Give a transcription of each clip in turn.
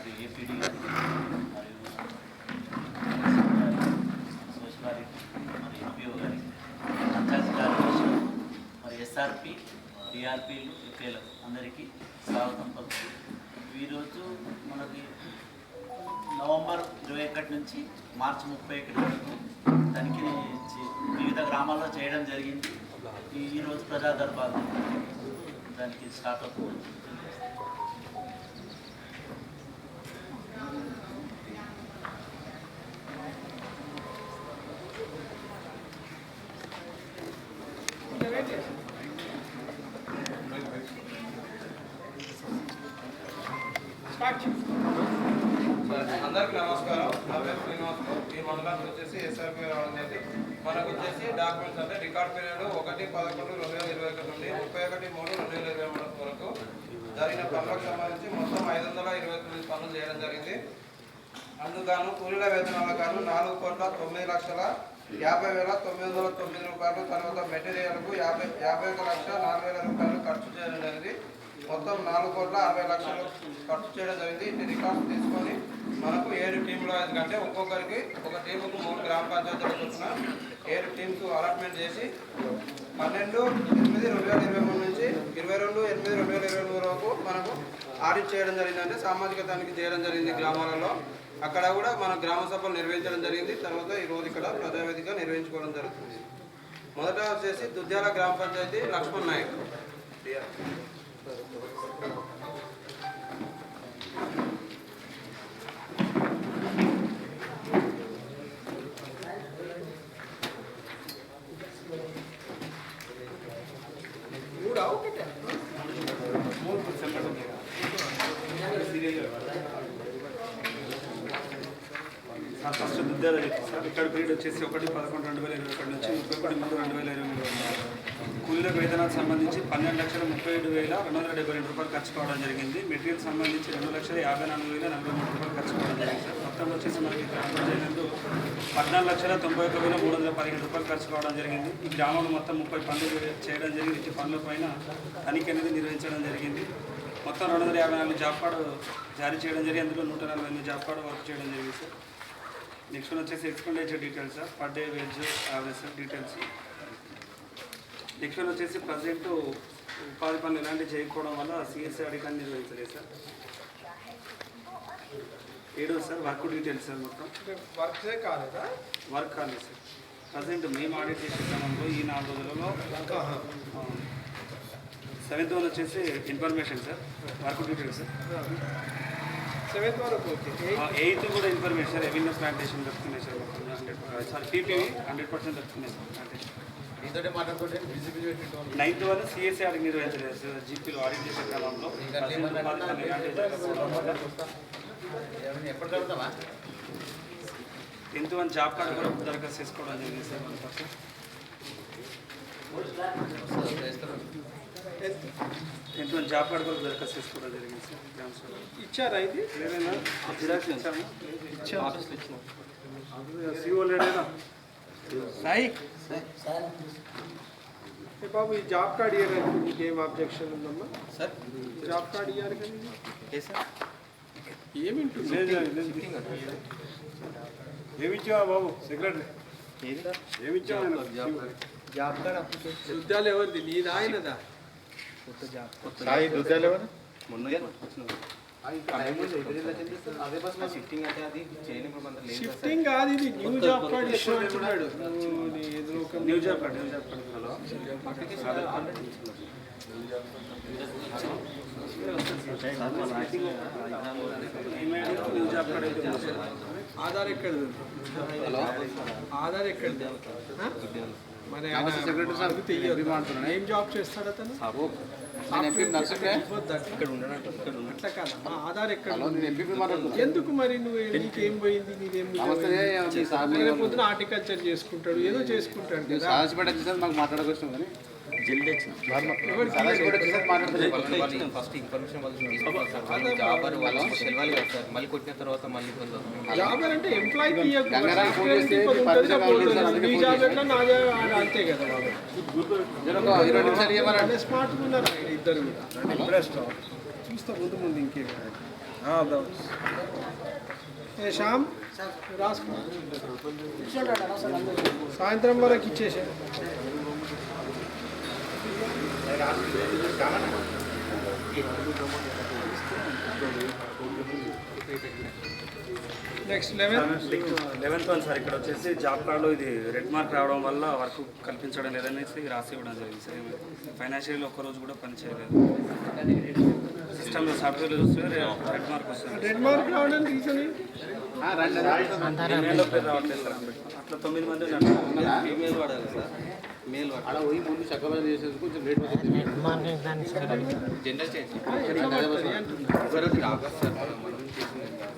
మరియు ఏపీడీ గారికి మరియు సోషలారిటీ మరి ఎంపీఓ గారికి పంచాయతీ కార్యదర్శి మరి ఎస్ఆర్పి డిఆర్పీలు ఎఫ్ఏలకు అందరికీ స్వాగతం పలుకుతూ ఈరోజు మనకి నవంబర్ 21 నుంచి మార్చి 31 వరకు తనిఖీ వివిధ గ్రామాల్లో చేయడం జరిగింది. ఈరోజు ప్రజా దర్బార్ దానికి స్టార్ట్ అవుతుంది. అందరికీ నమస్కారం. నా పేరు శ్రీనివాస్. ఈ మండలానికి వచ్చేసి ఎస్ఆర్పీ రావడం జరిగింది. మనకు వచ్చేసి డాక్యుమెంట్స్ అంటే రికార్డ్ పీరియడ్ 1/11/2021 నుండి 31/3/2020 వరకు జరిగిన పనులకు సంబంధించి మొత్తం 529 పనులు చేయడం జరిగింది. అందుకు కూలీల వేతనాలకు గాను 4,09,50,909 రూపాయలు, తర్వాత మెటీరియల్కు 51,04,000 రూపాయలు ఖర్చు చేయడం జరిగింది. మొత్తం 4,60,00,000 ఖర్చు చేయడం జరిగింది. ఇన్ని రికార్డ్స్ తీసుకొని మనకు 7 టీంలు అంటే ఒక్కొక్కరికి ఒక టీముకు 3 గ్రామ పంచాయతీల చొప్పున 7 టీమ్స్ అలాట్మెంట్ చేసి 12/8/2023 నుంచి 22/8/2023 వరకు మనకు ఆడిట్ చేయడం జరిగింది. అంటే సామాజిక తనిఖీ చేయడం జరిగింది గ్రామాలలో. అక్కడ కూడా మన గ్రామ సభలు నిర్వహించడం జరిగింది. తర్వాత ఈరోజు ఇక్కడ ప్రజావేదిక నిర్వహించుకోవడం జరుగుతుంది. మొదట వచ్చేసి దుద్యాల గ్రామ పంచాయతీ లక్ష్మణ్ నాయక్. ఫస్ట్ దుద్దాల సార్ ఇక్కడ పీరియడ్ వచ్చేసి 1/11/2021 నుంచి 31/3/2023 కూలీలకు వేతనాలకు సంబంధించి 12,37,272 రూపాయలు ఖర్చు కావడం జరిగింది. మెటీరియల్ సంబంధించి 2,54,043 రూపాయలు ఖర్చు కావడం జరిగింది సార్. మొత్తం వచ్చేసి మనకి గ్రామ పంచాయతీ 14,91,315 రూపాయలు ఖర్చు కావడం జరిగింది. ఈ గ్రామంలో మొత్తం 30 పనులు చేయడం జరిగింది. ఈ పనుల పైన తనిఖీ అనేది నిర్వహించడం జరిగింది. మొత్తం 254 జాబ్ కార్డు జారీ చేయడం జరిగింది. అందులో 148 జాబ్ కార్డు వర్క్ చేయడం జరిగింది సార్. నెక్స్ట్ వన్ వచ్చేసి expenditure details sir, per day wage average sir details. Next one వచ్చేసి ప్రజెంట్ ఉపాధి పనులు ఇలాంటివి చేయకపోవడం వల్ల సిఎస్ఐ ఆడిట్ అని నిర్వహించలేదు sir. 7 sir work details sir. మొత్తం వర్క్ కాలేదు సార్. ప్రజెంట్ మేము ఆడిట్ చేసే క్రమంలో ఈ 4 రోజులలో 7th వన్ వచ్చేసి information sir, work details sir. 7th వరకు 8th కూడా ఇన్ఫర్మేషన్ రెవెన్యూ ప్లాంటేషన్ దొరుకుతున్నాయి సార్. సార్ పీపీవి 100% దొరుకుతున్నాయి sir plantation. 9th one CSI audit నిర్వహించలేదు సార్. జీపీలో ఆడిట్ చేసే క్రమంలో 10th వన్ జాబ్ కార్డు కూడా దరఖాస్తు చేసుకోవడం జరిగింది sir. 10th one job card కూడా దరఖాస్తు చేసుకోవడం జరిగింది సార్. ఇచ్చారా ఇది? లేదైనా జిరాక్స్ ఇచ్చాము. సిఓ లేడేనా సాయి బాబు, ఈ జాబ్ కార్డ్ ఇవ్వడానికి మీకు ఏం అబ్జెక్షన్ ఉందమ్మా? సార్ జాబ్ కార్డ్ ఇవ్వాలి కానీ ఏమింటుంది? ఏమిచ్చావా బాబు సెక్రటరీ? ఏమిచ్చావా జాబ్ కార్డ్ అప్లికేషన్? దుద్దాలు ఎవరిది? నీది ఆయనదా? షిఫ్టింగ్ కాదు, ఇది న్యూ జాబ్ కార్డ్ ఇష్యూ అంటున్నాడు. New job card new job card అయితే ఆధార్ ఎక్కడిది? ఆధార్ ఎక్కడిది? మరి ఏం జాబ్ చేస్తాడు అతను? అట్లా కాదమ్మా, ఆధార్ ఎక్కడ? ఎందుకు మరి నువ్వు నీకేం పోయింది? నీదేం పొద్దున హార్టికల్చర్ చేసుకుంటాడు, ఏదో చేసుకుంటాడు కదా. మాట్లాడకొచ్చాం కానీ ఫస్ట్ ఇన్ఫర్మేషన్ జాబర్ వాళ్ళు తెలవాలి కదా సార్. మళ్ళీ కొట్టిన తర్వాత మళ్ళీ జాబర్ అంటే ఎంప్లాయీకి అంతే కదా. స్మార్ట్గా ఉన్నారు ఇద్దరు. చూస్తా ముందు ఇంకేం ఏ శ్యామ్ రాసుకో సాయంత్రం వరకు ఇచ్చేసే నెక్స్ట్ 11th వన్ సార్. ఇక్కడ వచ్చేసి జాబ్ కార్డులో ఇది రెడ్ మార్క్ రావడం వల్ల వర్క్ కల్పించడం లేదనేసి రాసి ఇవ్వడం జరిగింది సార్. ఫైనాన్షియల్ ఒక్కరోజు కూడా పని చేయలేదు. సిస్టంలో సాఫ్ట్వేర్లో చూస్తే రెడ్ మార్క్ వస్తుంది. రెడ్ మార్క్ రావడానికి రీజన్ ఏంటి? ఈమెయిల్లో పేరు రావట్లేదు సార్. అట్లా 9 మంది ఉన్నారు. ఈమెయిల్ వాడాలి సార్. మెయిల్ వాడాలి. అలా పోయి ముందు చక్కగా చేసేది కొంచెం లేట్ అవుతుంది. జనరల్ చేసి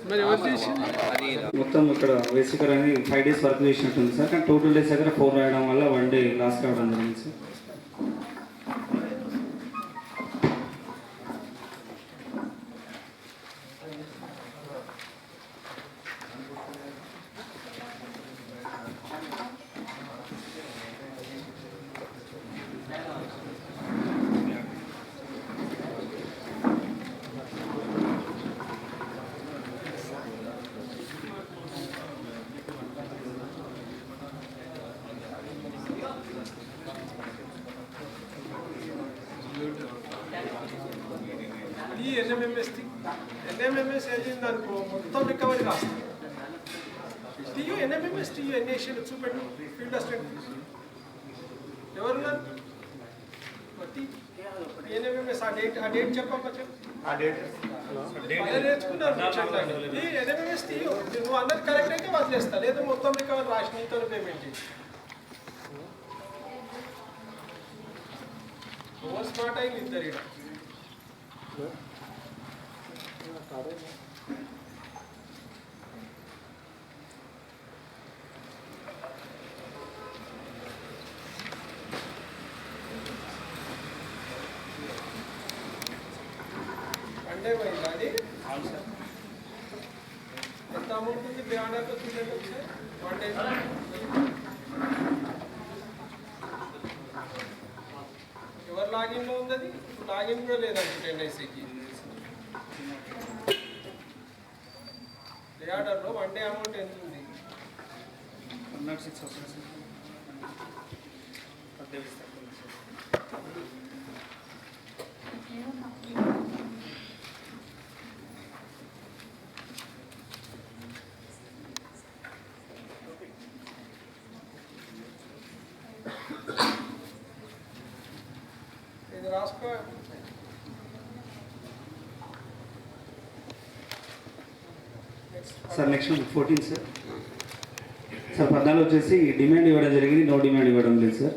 మరి ఎవరు చేసి అది మొత్తం ఇక్కడ బేసిక్గా 5 days వర్క్ చేసినట్టుంది సార్. కానీ టోటల్ డేస్ దగ్గర 4 రాయడం వల్ల 1 day లాస్ కావడం జరిగింది సార్. ఈ ఎన్ఎంఎంఎస్ వెళ్ళింది అనుకో మొత్తం రికవరీ రాస్తుంది. టీయూ ఎన్ఎంఎంఎస్ టీయూ ఎన్ఏషియన్ చూపెట్టు ఫీల్డ్ అసిస్టెంట్ ఎవరున్నారు? ఎన్ఎంఎంఎస్ ఆ డేట్ చెప్పమ్మా చెప్పు. నేర్చుకున్నారు ఈ ఎన్ఎంఎంఎస్ టీయూ నువ్వు అందరు కరెక్ట్ అయితే వదిలేస్తా, లేదా మొత్తం రికవరీ రాసి నీతో పేమెంట్ చేసి ఓవర్ స్మార్ట్ అయింది ఇద్దరు ఇక్కడ. అంటే అది ఎంత అమౌంట్ ఉంది బ్యానర్తో చూడండి ఒకసారి. 1 day ఎవరు లాగిన్లో ఉంది? అది లాగిన్ కూడా లేదనుకుంటే ఎన్ఐసికి ఆర్డర్లో 1 day అమౌంట్ ఎంత ఉంది? 106 వస్తుంది సార్. ఇది రాసుకో. Sir next 14 sir. సార్ 14 వచ్చేసి డిమాండ్ ఇవ్వడం జరిగింది, నో డిమాండ్ ఇవ్వడం లేదు సార్.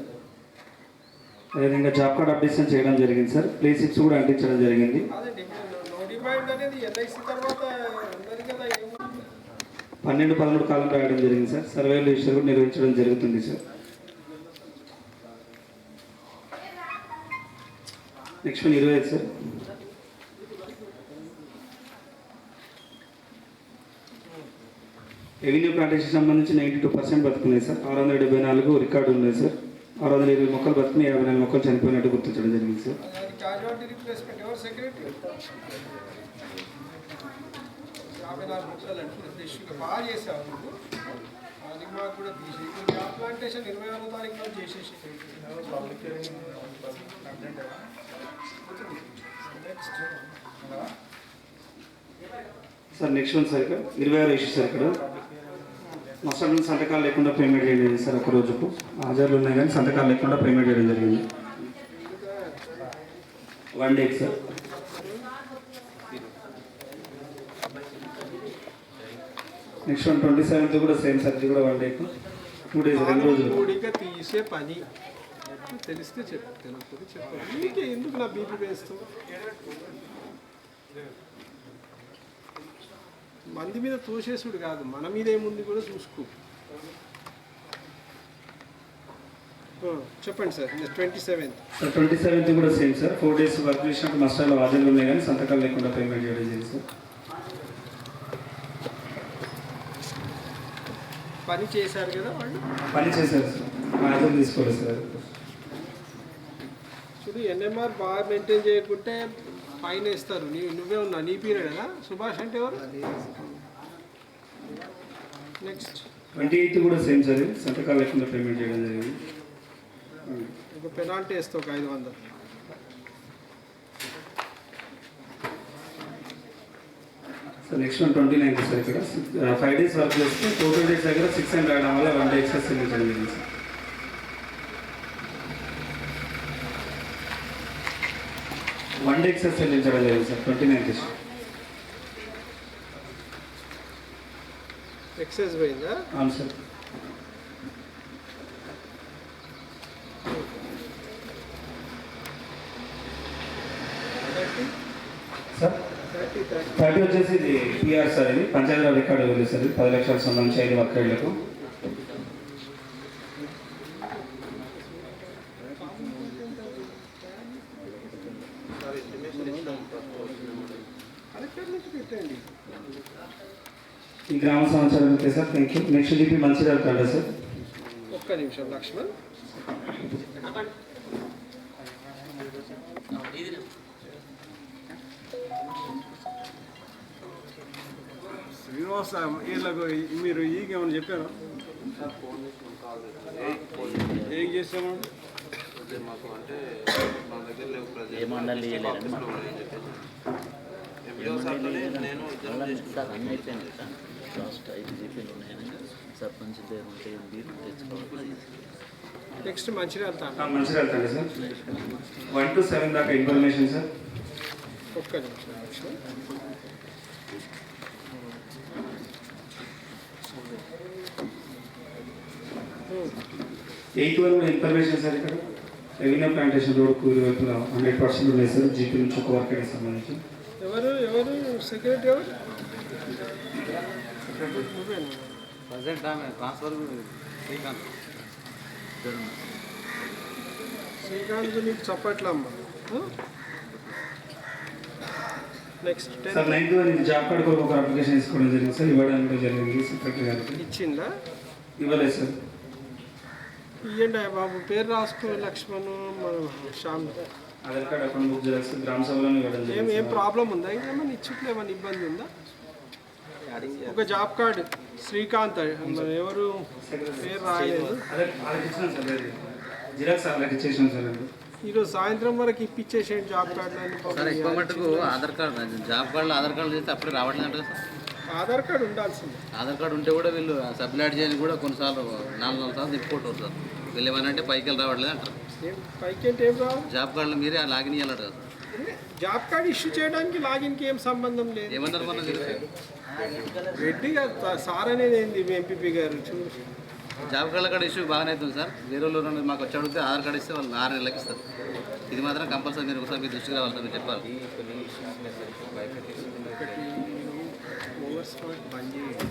అదేవిధంగా జాబ్ కార్డ్ అప్డేషన్ చేయడం జరిగింది సార్. ప్లే సిప్స్ కూడా అంటించడం జరిగింది. అదే నో డిమాండ్ అనేది ఎల్ఐసి తర్వాత ఉన్నది కదా. 12-13 కాలం రాయడం జరిగింది సార్. సర్వేలు రిజిస్టర్ కూడా నిర్వహించడం జరుగుతుంది sir. Next 25 sir. Revenue plantation సంబంధించి 92% బతుకున్నాయి సార్. 674 రికార్డు ఉన్నాయి సార్. 620 మొక్కలు బతుకుని 54 మొక్కలు చనిపోయినట్టు గుర్తించడం జరిగింది సార్. అది క్యాజువాలిటీ రీప్లేస్మెంట్ ఎవరు సెక్రటరీ? 54 మొక్కలు అంటే ఫ్రెష్గా బాగా చేసావు నువ్వు. అది మాకు కూడా తీసి జాబ్ ప్లాంటేషన్ 26వ తారీఖులో చేసేసి సార్ నెక్స్ట్ వన్ సార్. ఇక్కడ 26 ఇష్యూ సార్. ఇక్కడ మస్టర్డ్ సంతకాలు లేకుండా పేమెంట్ చేయలేదు సార్. ఒక రోజుకు హాజరులు ఉన్నాయి కానీ సంతకాలు లేకుండా పేమెంట్ చేయడం జరిగింది. 1 day సార్. నెక్స్ట్ 27th కూడా సేమ్ సార్. ఇది కూడా 1 day, 2 days, 2 రోజులు. కూడిగా తీసే పని తెలిస్తే చెప్పు, తెలియకపోతే చెప్పు. నీకే ఎందుకు నా బీపీ వేస్తావు? మంది మీద తోసేసుడు కాదు, మన మీద ఏముంది కూడా చూసుకో. చెప్పండి సార్. 27th సార్ 27th కూడా సేమ్ సార్. 4 days వర్క్ చేసినప్పుడు మస్టర్లో హాజరులు ఉన్నాయి కానీ సంతకాలు లేకుండా పేమెంట్ చేయడం జరిగింది సార్. పని చేశారు కదా వాళ్ళు. పని చేశారు సార్, హాజరు తీసుకోలేదు సార్. చూడు ఎన్ఎంఆర్ బాగా మెయింటైన్ చేయకుంటే ఫైన్ వేస్తారు. నువ్వే ఉన్నా, నీ పీరియడేనా? సుభాష్ అంటే ఎవరు? నెక్స్ట్ 28 కూడా సేమ్ సార్, సంతకాలు లేకుండా పేమెంట్ చేయడం జరిగింది. ఒక పెనాల్టీ వేస్తావు, ఒక 500. సార్ నెక్స్ట్ 29 సార్, ఇక్కడ 5 days వర్క్ చేస్తే టోటల్ డేస్ దగ్గర 600 రావడం వల్ల 1 day ఎక్సెస్ చెల్లించడం జరిగింది సార్. 1 day ఎక్సెస్ చెల్లించడం జరిగింది సార్ 29 ఎక్సైజ్ పోయిందా? అవును సార్. సార్ 30 వచ్చేసి ఇది పిఆర్ సార్, ఇది పంచాయతీరాజ్ రికార్డు ఇవ్వలేదు సార్, 10 లక్షలకు సంబంధించి 5 వర్కర్లకు. ఈ గ్రామ సమాచారం okay sir, thank you. Next GP Mancherial Thanda sir. ఒక్క నిమిషం లక్ష్మణ్. శ్రీనివాస వీళ్ళకు మీరు ఈగేమని చెప్పారు? ఏం చేస్తాము? మాకు అంటే మా దగ్గర లేవు ఏ మండలి నేను సార్ అన్నీ అయిపోయింది సార్. లాస్ట్ 5 జీపీలు ఉన్నాయని సర్పంచ్ పేరు ఉంటే మీరు తెచ్చుకోవాలి. Next Mancherial Thanda. Mancherial Thanda sir, 1 to 7 దాకా ఇన్ఫర్మేషన్ సార్. ఒక్క నిమిషం లక్ష్మణ్. ఎయిత్ వరకు ఇన్ఫర్మేషన్ సార్. ఇక్కడ రెవెన్యూ ప్లాంటేషన్ రోడ్ కూలి వైపులో 100% ఉన్నాయి సార్, జీపీ నుంచి ఒక వర్క్ సంబంధించి. ఎవరు సెక్రటరీ ఎవరు? ప్రజెంట్ ఆమె ట్రాన్స్ఫర్ శ్రీకాంత్. శ్రీకాంత్ నీకు చప్పట్లమ్మ. నెక్స్ట్ సార్ 9th వరకు జాబ్ కార్డు కొరకు ఒక అప్లికేషన్ తీసుకోవడం జరిగింది సార్, ఇవ్వడం కూడా జరిగింది సెక్రటరీ గారికి. ఇచ్చిందా? ఇవ్వలేదు సార్. ఇవ్వండి బాబు, పేరు రాసుకో. Laxman Shyam. Aadhaar card account book చేయాలి, గ్రామ సభలో ఇవ్వడం జరిగింది. ఏం ప్రాబ్లం ఉందా? ఇంకేమైనా ఇచ్చుట్లో ఏమైనా ఇబ్బంది ఉందా? ఒక జాబ్ కార్డు శ్రీకాంత్, మరి ఎవరు పేరు రాయలేదు. వాళ్ళకి ఇచ్చినాం సార్, జిరాక్స్ వాళ్ళకి ఇచ్చేసాం సార్. ఈరోజు సాయంత్రం వరకు ఇప్పించేసేయండి జాబ్ కార్డులని. సార్ ఎక్కువ మటుకు ఆధార్ కార్డు, జాబ్ కార్డులో ఆధార్ కార్డు చేస్తే అప్పుడే రావట్లేదు అంటే సార్. ఆధార్ కార్డు ఉండాల్సింది. ఆధార్ కార్డు ఉంటే కూడా వీళ్ళు సబ్లాట్ చేయని కూడా కొన్నిసార్లు 4 సార్లు తిప్పుకుంటారు సార్. వీళ్ళు ఏమనంటే పైకి వెళ్ళి రావట్లేదు అంటారు. పైకి అంటే ఏం రావాలి? జాబ్ కార్డులో మీరే లాగిన్ ఇవ్వాలట కదా. జాబ్ కార్డు ఇష్యూ చేయడానికి లాగిన్కి ఏం సంబంధం లేదు. ఏమన్నారు మన రెడ్డి గారు సార్ అనేది ఏంది ఎంపీపీ గారు? జాబ్ కార్డుల కార్డు ఇష్యూ బాగానే అవుతుంది సార్. వేరే వాళ్ళు మాకు వచ్చి అడిగితే ఆధార్ కార్డు ఇస్తే వాళ్ళు 6 నెలలకు ఇస్తారు. ఇది మాత్రం కంపల్సరీ మీరు ఒకసారి మీ దృష్టికి రావాలి సార్, మీరు చెప్పాలి. ఓవర్ స్మార్ట్ బంద్ చేయండి.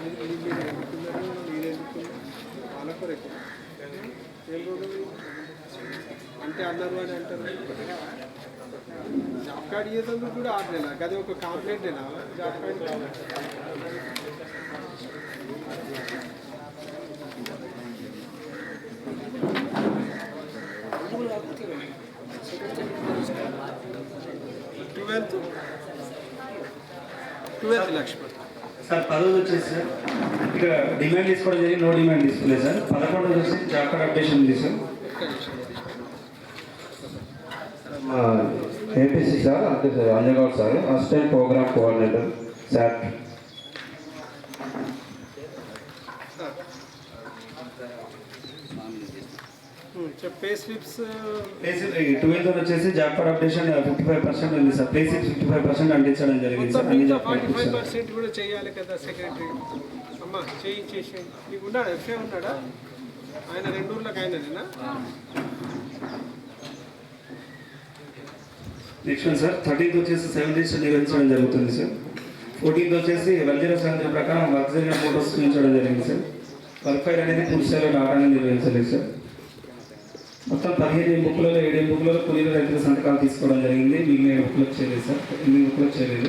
మీరు ఎందుకున్నారు, మీరు ఎందుకున్నారు? పాలకూర ఎక్కువ ఏం రోడ్డు అంటే అన్నారు అని అంటారు. జాబ్ కార్డు ఇవ్వడానికి కూడా 6 నెలలు, అది ఒక కాంప్లైంటేనా job card? Twelfth Lakshman sir 10వ వచ్చేసి సార్ ఇక్కడ డిమాండ్ తీసుకోవడం జరిగింది, నో డిమాండ్ తీసుకోలేదు సార్. 11వ వచ్చేసి జాబ్ కార్డ్ అప్డేషన్ ఉంది సార్. ఏపీసీ సార్, అంతే sir, Anjagoud sir, assistant program coordinator sir. Pay slips 12వ వచ్చేసి జాబ్ కార్డ్ అప్డేషన్ 55% ఉంది సార్. పే స్లిప్స్ 55% అందించడం జరిగింది సార్. అన్ని జాబ్ కార్డ్ 45% కూడా చేయాలి కదా సెక్రటరీ. అమ్మ చేసేయండి. నీకు ఉన్నాడా? ఎఫ్ఏ ఉన్నాడా? ఆయన 2 ఊర్లకు ఆయననేనా? నెక్స్ట్ వన్ సార్ 13th వచ్చేసి 7 days నిర్వహించడం జరుగుతుంది సార్. 14th వచ్చేసి 10 ప్రకారం వర్క్ జరిగిన ఫోటోస్ చూపించడం జరిగింది సార్. వర్క్ ఫైర్ అనేది పూర్తి స్థాయిలో డాటాని నిర్వహించలేదు సార్. మొత్తం 15 బుక్లలో 7 బుక్లలో కూలీల రైతుల సంతకాలు తీసుకోవడం జరిగింది. మిగిలిన బుక్లకు చేయలేదు సార్, 8 బుక్లకు చేయలేదు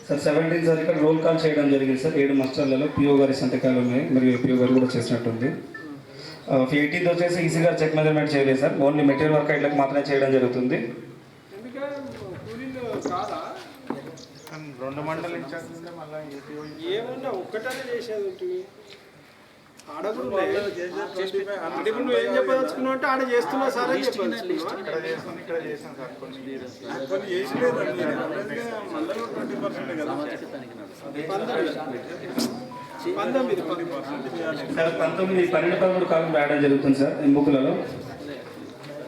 సార్. 17th సార్ ఇక్కడ రోల్ కాల్ చేయడం జరిగింది సార్. 7 మస్టర్లలో పిఓ గారి సంతకాలు ఉన్నాయి, మరియు పిఓ గారు కూడా చేసినట్టుంది. ఎయిటీన్త్ వచ్చేసి ఈసీ గారు చెక్ మెజర్మెంట్ చేయలేదు సార్, ఓన్లీ మెటీరియల్ వర్క్ ఇట్లకు మాత్రమే చేయడం జరుగుతుంది. ఎందుకంటే కూలీలు కాదా 2 మండల ఇన్ఛార్జ్ ఏమన్నా ఒక్కటనే చేసేది ఉంటుంది. ఆడ కూడా అంటే ఇప్పుడు నువ్వు ఏం చెప్పదలుచుకున్నావు అంటే ఆడ చేస్తున్నావు సార్ అని చెప్పదలుచుకున్నావు. సార్ 12 కాలం రాయడం జరుగుతుంది సార్. ఈ బుక్లలో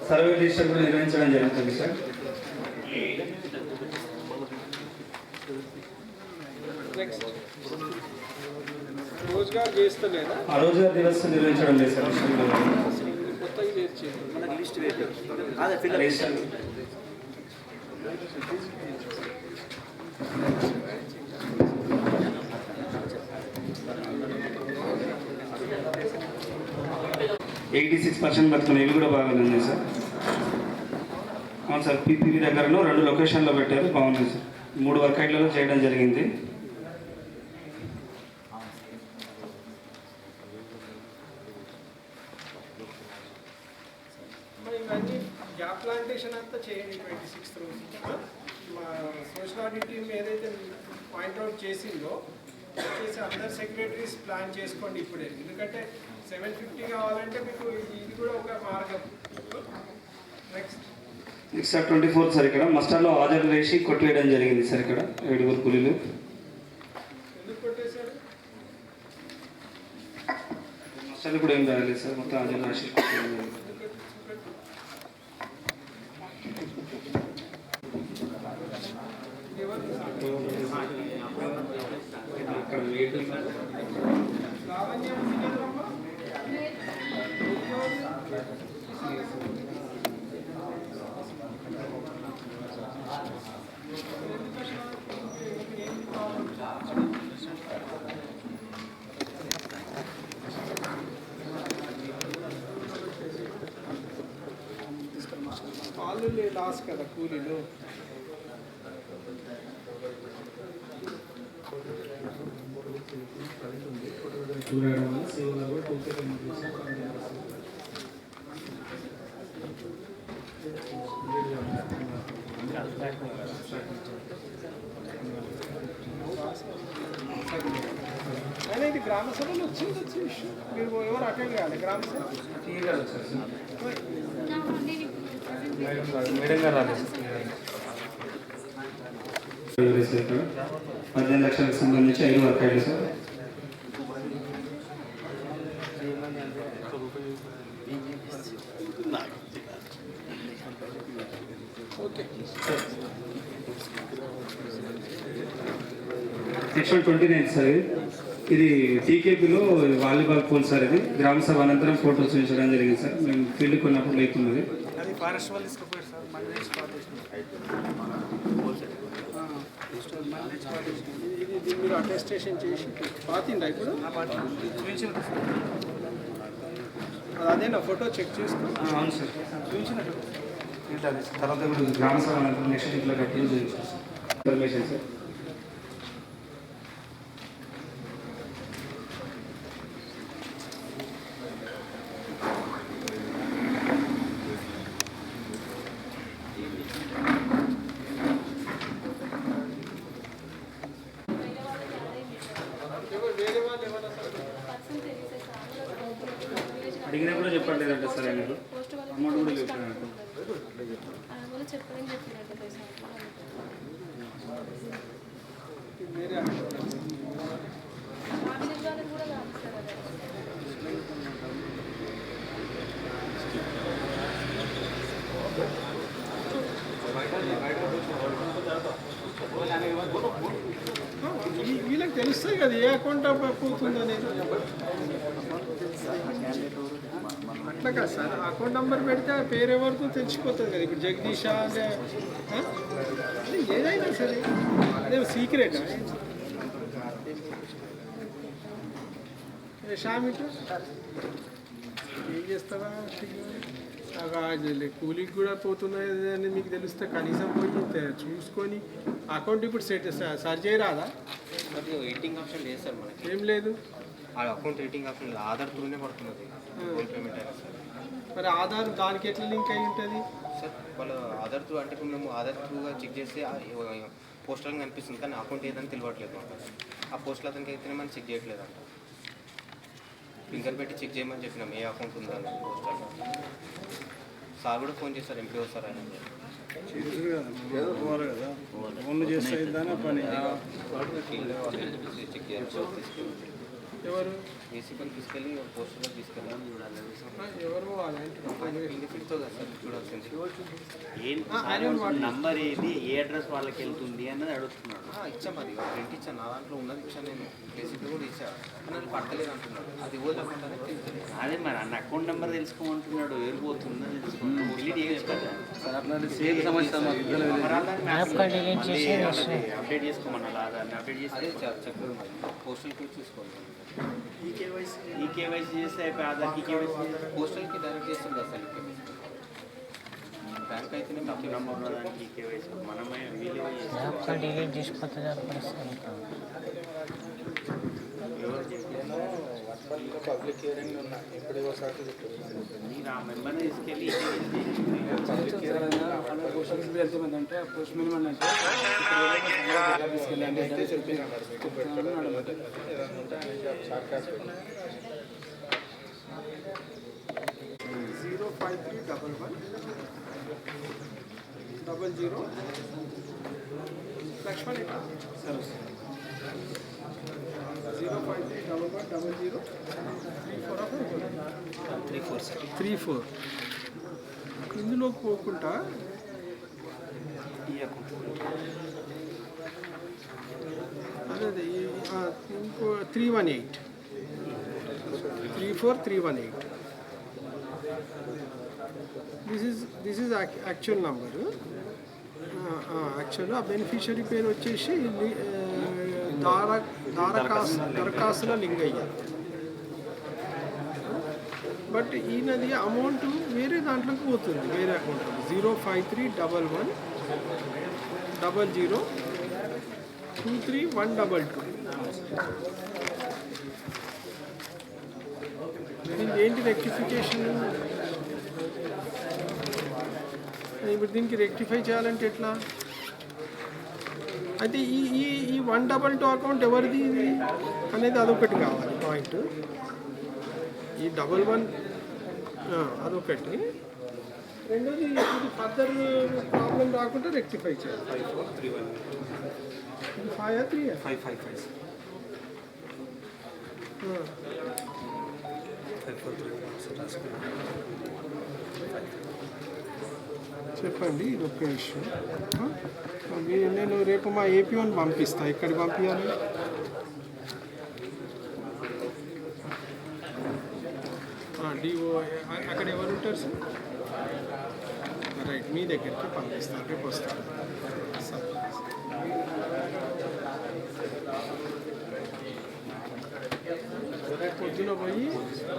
సర్వే రిజిస్టర్ కూడా నిర్వహించడం జరుగుతుంది సార్. రోజుగారు చేస్తలేదా? ఆ రోజుగా దివస్ నిర్వహించడం లేదు సార్. కొత్తగా చేర్చేది మనకు లిస్ట్ పెట్టారు అదే ఫిల్ బతుకున్నాయి, ఇవి కూడా బాగానే ఉన్నాయి సార్. అవును సార్, పీపీవీ దగ్గరలో 2 లొకేషన్లో పెట్టారు, బాగున్నాయి సార్. 3 వర్క్ ఐట్లలో చేయడం జరిగింది. ఇవన్నీ గ్యాప్ ప్లాంటేషన్ అంతా చేయండి 26th రోజు. మా సోషల్ ఆడిట్ టీమ్ ఏదైతే పాయింట్అవుట్ చేసిందో చేసి అందరు సెక్రటరీస్ ప్లాన్ చేసుకోండి ఇప్పుడే. ఎందుకంటే 750 కావాలంటే మీకు ఇది కూడా ఒక మార్గం. నెక్స్ట్ సార్ 24 సార్ ఇక్కడ మస్టర్లో హాజరు వేసి కొట్టివేయడం జరిగింది సార్. ఇక్కడ 7 కూలీలు. ఎందుకు కొట్టేశారు? మస్టర్లు కూడా ఏం రాలేదు సార్, మొత్తం హాజరు రాసి కొట్టివేయడం జరిగింది. అక్కడ మీటింగ్ వాళ్ళు లాస్ కదా కూలీలు. అయినా ఇది గ్రామ సభలో వచ్చింది ఇష్యూ. మీరు ఎవరు అటెండ్ కావాలి గ్రామ సభ? మేడం గారు రాలేదు. 18 లక్షలకు సంబంధించి 5 వర్క్ అయ్యాయి సార్. Section 29 sir. ఇది టీకేపీలో వాలీబాల్ పోల్ సార్. ఇది గ్రామ సభ అనంతరం ఫోటోస్ ఉంచడం జరిగింది సార్. మేము ఫీల్డ్కి ఉన్నప్పుడు లేకున్నది. అది ఫారెస్ట్ వాళ్ళు తీసుకుపోయారు సార్. ఇది దీన్ని మీరు అటెస్టేషన్ చేసి పాతిండా ఇప్పుడు? అదేనా ఫోటో చెక్ చేసుకో. అవును సార్, తర్వాత ఇప్పుడు గ్రామ సభ అనంతరం నెక్స్ట్ వీక్లో అప్రూవ్ చేయించాం సార్. Information sir. అడిగినా కూడా చెప్పట్లేదంటే సార్ ఆయన అమౌంట్ కూడా చెప్పాను. వీళ్ళకి తెలుస్తాయి కదా ఏ అకౌంట్ పోతుందో అనేది. అట్లా కదా సార్, అకౌంట్ నెంబర్ పెడితే ఆ పేరు ఎవరితో తెలిసిపోతుంది కదా. ఇప్పుడు జగదీషా అంటే ఏదైనా సరే అదే సీక్రెట్. షామిట్ ఏం చేస్తావా? కూలీకి కూడా పోతున్నది అని మీకు తెలిస్తే కనీసం పోయి చూసుకొని అకౌంట్ ఇప్పుడు సరి చేయరాదా? అది ఎడిటింగ్ ఆప్షన్ లేదు సార్ మనకి. ఏం లేదు, ఆ అకౌంట్ ఎడిటింగ్ ఆప్షన్ ఆధార్తోనే పడుతున్నది. గూగుల్ పేమెంట్ అయినా సార్. మరి ఆధార్ దానికి ఎట్లా లింక్ అయి ఉంటుంది? సార్ వాళ్ళు ఆధార్ త్రూ అంటే ఇప్పుడు మేము ఆధార్ త్రూగా చెక్ చేస్తే పోస్టల్ కనిపిస్తుంది, కానీ అకౌంట్ ఏదని తెలియట్లేదు అంటారు. ఆ పోస్టులు అతనికి అయితేనే మనం చెక్ చేయట్లేదు అంట. ఫింగర్ పెట్టి చెక్ చేయమని చెప్పినాం ఏ అకౌంట్ ఉందని పోస్టల్. సార్ కూడా ఫోన్ చేస్తారు ఎంపీ వస్తారు ఆయన చెక్ చేయాలి. ఎవరు ఏసీ పని తీసుకెళ్ళి పోస్టులో తీసుకెళ్ళాలి. ఎవరు ఫింగర్ ప్రింట్తో కదా సార్ చూడాల్సింది. నంబర్ ఏది, ఏ అడ్రస్ వాళ్ళకి వెళ్తుంది అన్నది అడుగుతున్నాడు. ఇచ్చాము, అది ప్రింట్ ఇచ్చాను, నా దాంట్లో ఉన్నది ఇచ్చాను, నేను ప్లేస్లో కూడా ఇచ్చాను, కానీ అది పట్టలేదు అంటున్నాడు. అది ఓల్డ్ అకౌంట్ అనేది తెలుస్తుంది. అదే మరి అన్న అకౌంట్ నెంబర్ తెలుసుకోమంటున్నాడు, వెళ్ళిపోతుందని తెలుసుకుంటాడు. డిలీట్ చేయొచ్చు కదా సార్ అట్లాంటి సేమ్ సమస్య అప్డేట్ చేసుకోమన్నా ఆధార్ని అప్డేట్ చేసి అదే చెప్పలేదు మరి పోస్టల్కి చూసుకోవాలి. ఈ కేవైసీ చేస్తే అయిపోయి ఆధార్కి కేవైసీ పోస్టల్కి డైరెక్ట్ చేస్తుంది అసలు బ్యాంక్ అయితేనే తప్పు నెంబర్ ఉన్నదానికి ఈ కేవైసీ మనమే వీళ్ళు డిలీట్ చేసుకుంటే పబ్లిక్ హియరింగ్ ఉన్నా ఇప్పుడు ఒకసారి మీరు ఆ మెంబర్ని తీసుకెళ్ళి క్వశ్చన్స్ వెళ్తుందంటే పోస్ట్ మినిమం అంటే తీసుకెళ్ళండి 0531100 లక్ష్మణ్ సార్ 0531100 34 ఇందులో పోకుండా అదే ఇంకో 318 34318. This is actual number. యాక్చువల్గా ఆ బెనిఫిషియరీ పేరు వచ్చేసి దరఖాస్తుల లింగయ్య. బట్ ఈయనది అమౌంట్ వేరే దాంట్లోకి పోతుంది, వేరే అకౌంట్ 0531100232122. దీనికి ఏంటి రెక్టిఫికేషన్? ఇప్పుడు దీనికి రెక్టిఫై చేయాలంటే ఎట్లా? అయితే ఈ 122 అకౌంట్ ఎవరిది ఇది అనేది అదొకటి కావాలి పాయింట్. ఈ 11 అదొకటి. రెండోది ఇది ఫర్దర్ ప్రాబ్లం రాకుండా రెక్టిఫై చేయాలి. 5 చెప్పండి, ఇది ఒక్క ఇష్యూ. నేను రేపు మా ఏపీఓని పంపిస్తా. ఎక్కడికి పంపించాలి? డిఓ అక్కడ ఎవరు ఉంటారు సార్? రైట్, మీ దగ్గరికి పంపిస్తాను, రేపు వస్తాను సార్. రేపు పొద్దున పోయి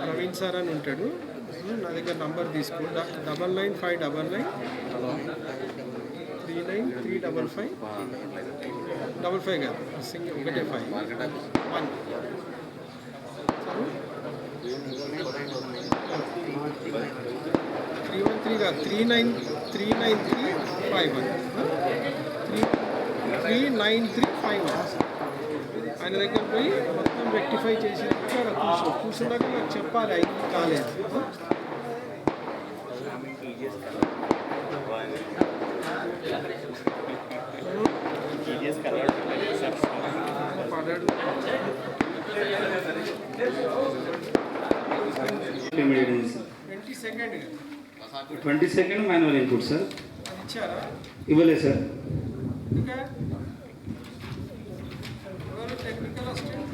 ప్రవీణ్ సార్ అని ఉంటాడు, నా దగ్గర నంబర్ తీసుకో. 99599 39355 55 కాదు, సింగిల్ ఒకటే 5 1 313 కాదు, 39351 39351. ఆయన దగ్గర పోయి మొత్తం రెక్టిఫై చేసినాక కూర్చున్నాక నాకు చెప్పాలి అయింది కాలేదు. పడాడు 22nd మాన్యువల్ ఇన్పుట్ సార్. అది ఇచ్చారా? ఇవ్వలేదు సార్. ఇంకా ఎవరు టెక్నికల్ అసిస్టెంట్?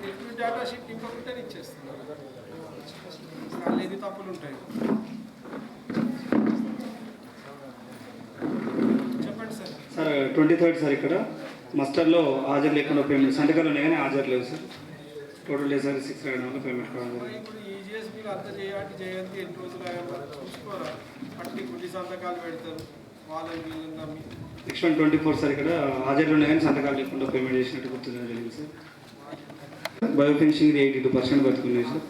ఇప్పుడు డేటా షీట్ ఇంకొకటే ఇచ్చేస్తున్నారు. వాళ్ళు ఎన్ని తప్పులు ఉంటాయి చెప్పండి సార్. సార్ 23rd సార్ ఇక్కడ మస్టర్లో హాజరు లేకుండా పేమెంట్ సంతకాలు ఉన్నాయి కానీ హాజరు లేవు సార్. టోటల్ లేదు సార్ 6 రాయడం వల్ల పేమెంట్ కావాలి. ఇప్పుడు ఈజీఎస్ మీరు అంత చేయాలి చేయండి, ఎన్ని రోజులు చూసుకోరా? పట్టి గుడ్డి సంతకాలు పెడతారు. వాళ్ళని వీళ్ళని నమ్మి. నెక్స్ట్ 24 సార్ ఇక్కడ హాజరు ఉన్నాయి కానీ సంతకాలు లేకుండా పేమెంట్ చేసినట్టు గుర్తుండడం జరిగింది సార్. బయో ఫినిషింగ్ 82% బతుకున్నాయి సార్.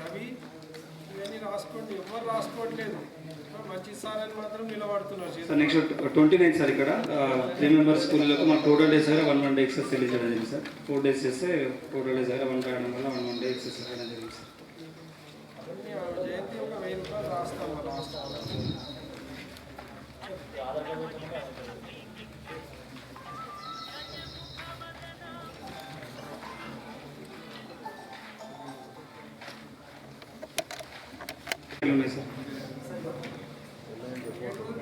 రవి ఇవన్నీ రాసుకోండి, ఎవరు రాసుకోవట్లేదు, మంచి సార్ అని మాత్రం నిలబడుతున్నారు. సార్ నెక్స్ట్ 29 సార్ ఇక్కడ 3 మెంబర్స్ స్కూల్లకు మా టోటల్ డేస్ దగ్గర 1 డే ఎక్సెస్ తెలియజేయడం జరిగింది సార్. 4 days చేస్తే టోటల్ డేస్ దగ్గర 1 రాయడం వల్ల 1 డే ఎక్సెస్ రాయడం జరిగింది సార్. జయంతి ఒక 1000 రూపాయలు రాస్తాం లాస్ట్. ఉన్నాయి సార్.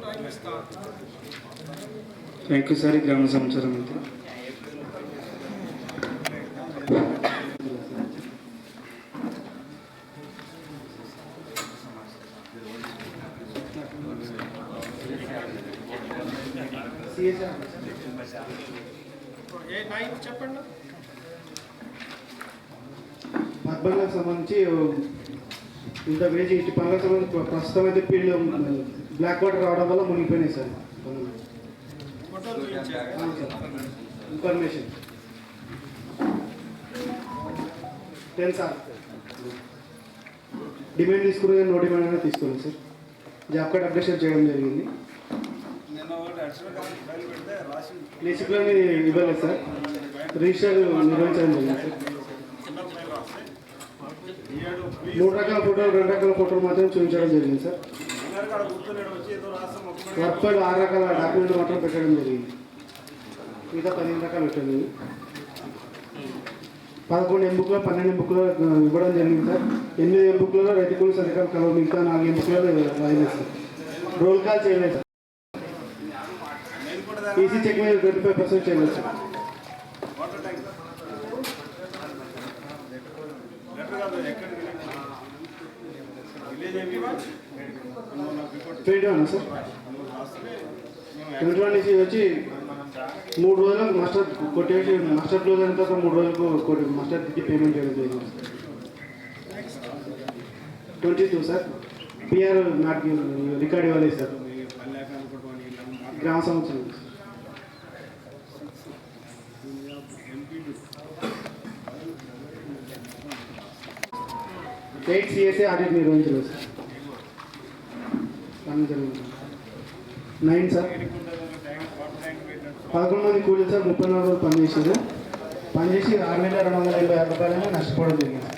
టైం ఇస్తా. Thank you sir. ఈ గ్రామ సమాచారం అంతా చెప్పండి. అర్బన్లకు సంబంధించి ఇంత వేజ్ ఇటు పనులకు సంబంధించి ప్రస్తుతం అయితే ఫీల్డ్ బ్లాక్ వాటర్ రావడం వల్ల మునిగిపోయినాయి సార్. ఇన్ఫర్మేషన్ 10 సార్ డిమాండ్ తీసుకుని నో డిమాండ్ అనేది తీసుకోలేదు సార్. జాబ్ కార్డ్ అప్డేషన్ చేయడం జరిగింది. లిస్టులోని ఇవ్వలేదు సార్. రిజిస్టర్ నిర్వహించడం జరిగింది సార్. 3 రకాల ఫోటోలు 2 రకాల ఫోటోలు మాత్రం చూపించడం జరిగింది సార్. వర్క్ ఫైల్ 6 రకాల డాక్యుమెంట్ మాత్రం పెట్టడం జరిగింది. మిగతా 15 రకాలు పెట్టలేదు. 11 ఎంబుక్లో 12 ఎంబుక్లో ఇవ్వడం జరిగింది సార్. 8 ఎంబుక్లలో రైతు కూలి సంతకాలు కలవ, మిగతా 4 ఎంబుక్లలో రాయలేదు సార్. రోల్ కాల్ చేయలేదు సార్. ఈసీ చెక్ మీద 25% చేయలేదు సార్. 21 సార్. 21 నుంచి వచ్చి 3 రోజులకు మాస్టర్ కొట్టేసి మాస్టర్ క్లోజ్ అయిన తర్వాత 3 రోజులకు మాస్టర్ తిట్టి పేమెంట్ చేయడం జరిగింది. 22 సార్. పిఆర్ నాట్ రికార్డ్ ఇవ్వలేదు సార్. గ్రామ సంవత్సరం 8 CSA ఆడిట్ నిర్వహించలేదు సార్. 9 సార్. 11 మంది కూలీలు సార్ 34 రోజులు పనిచేసారు. పనిచేసి 6,286 రూపాయలని నష్టపోవడం జరిగింది.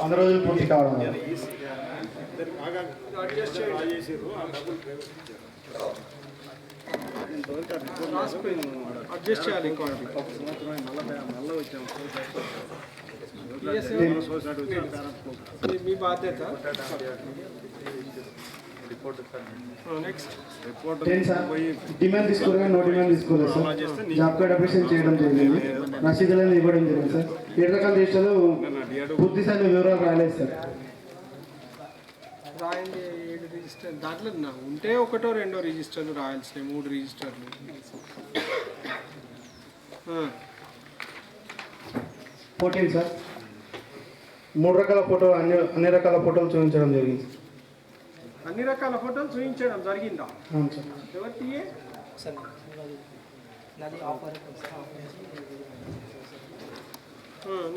100 రోజులు పూర్తి కావడం వల్ల అడ్జస్ట్ చేయాలి. మీ బాధ్యత. Next 10 sir. డిమాండ్ తీసుకోలేదు, నో డిమాండ్ తీసుకోలేదు సార్. జాబ్ కార్డ్ అప్డేషన్ చేయడం జరిగింది. రసీదులను ఇవ్వడం జరిగింది సార్. 7 రకాల రిజిస్టర్లు పూర్తి స్థాయి వివరాలు రాలేదు సార్. రాయండి 7 రిజిస్టర్. దాంట్లో ఉంటే 1 2 రిజిస్టర్లు రాయాల్సినవి. 3 రిజిస్టర్లు. 14 సార్. 3 రకాల ఫోటోలు అన్ని రకాల ఫోటోలు చూపించడం జరిగింది. అన్ని రకాల ఫోటోలు చూపించడం జరిగిందా? అవును సార్. ఎవరు తీయే?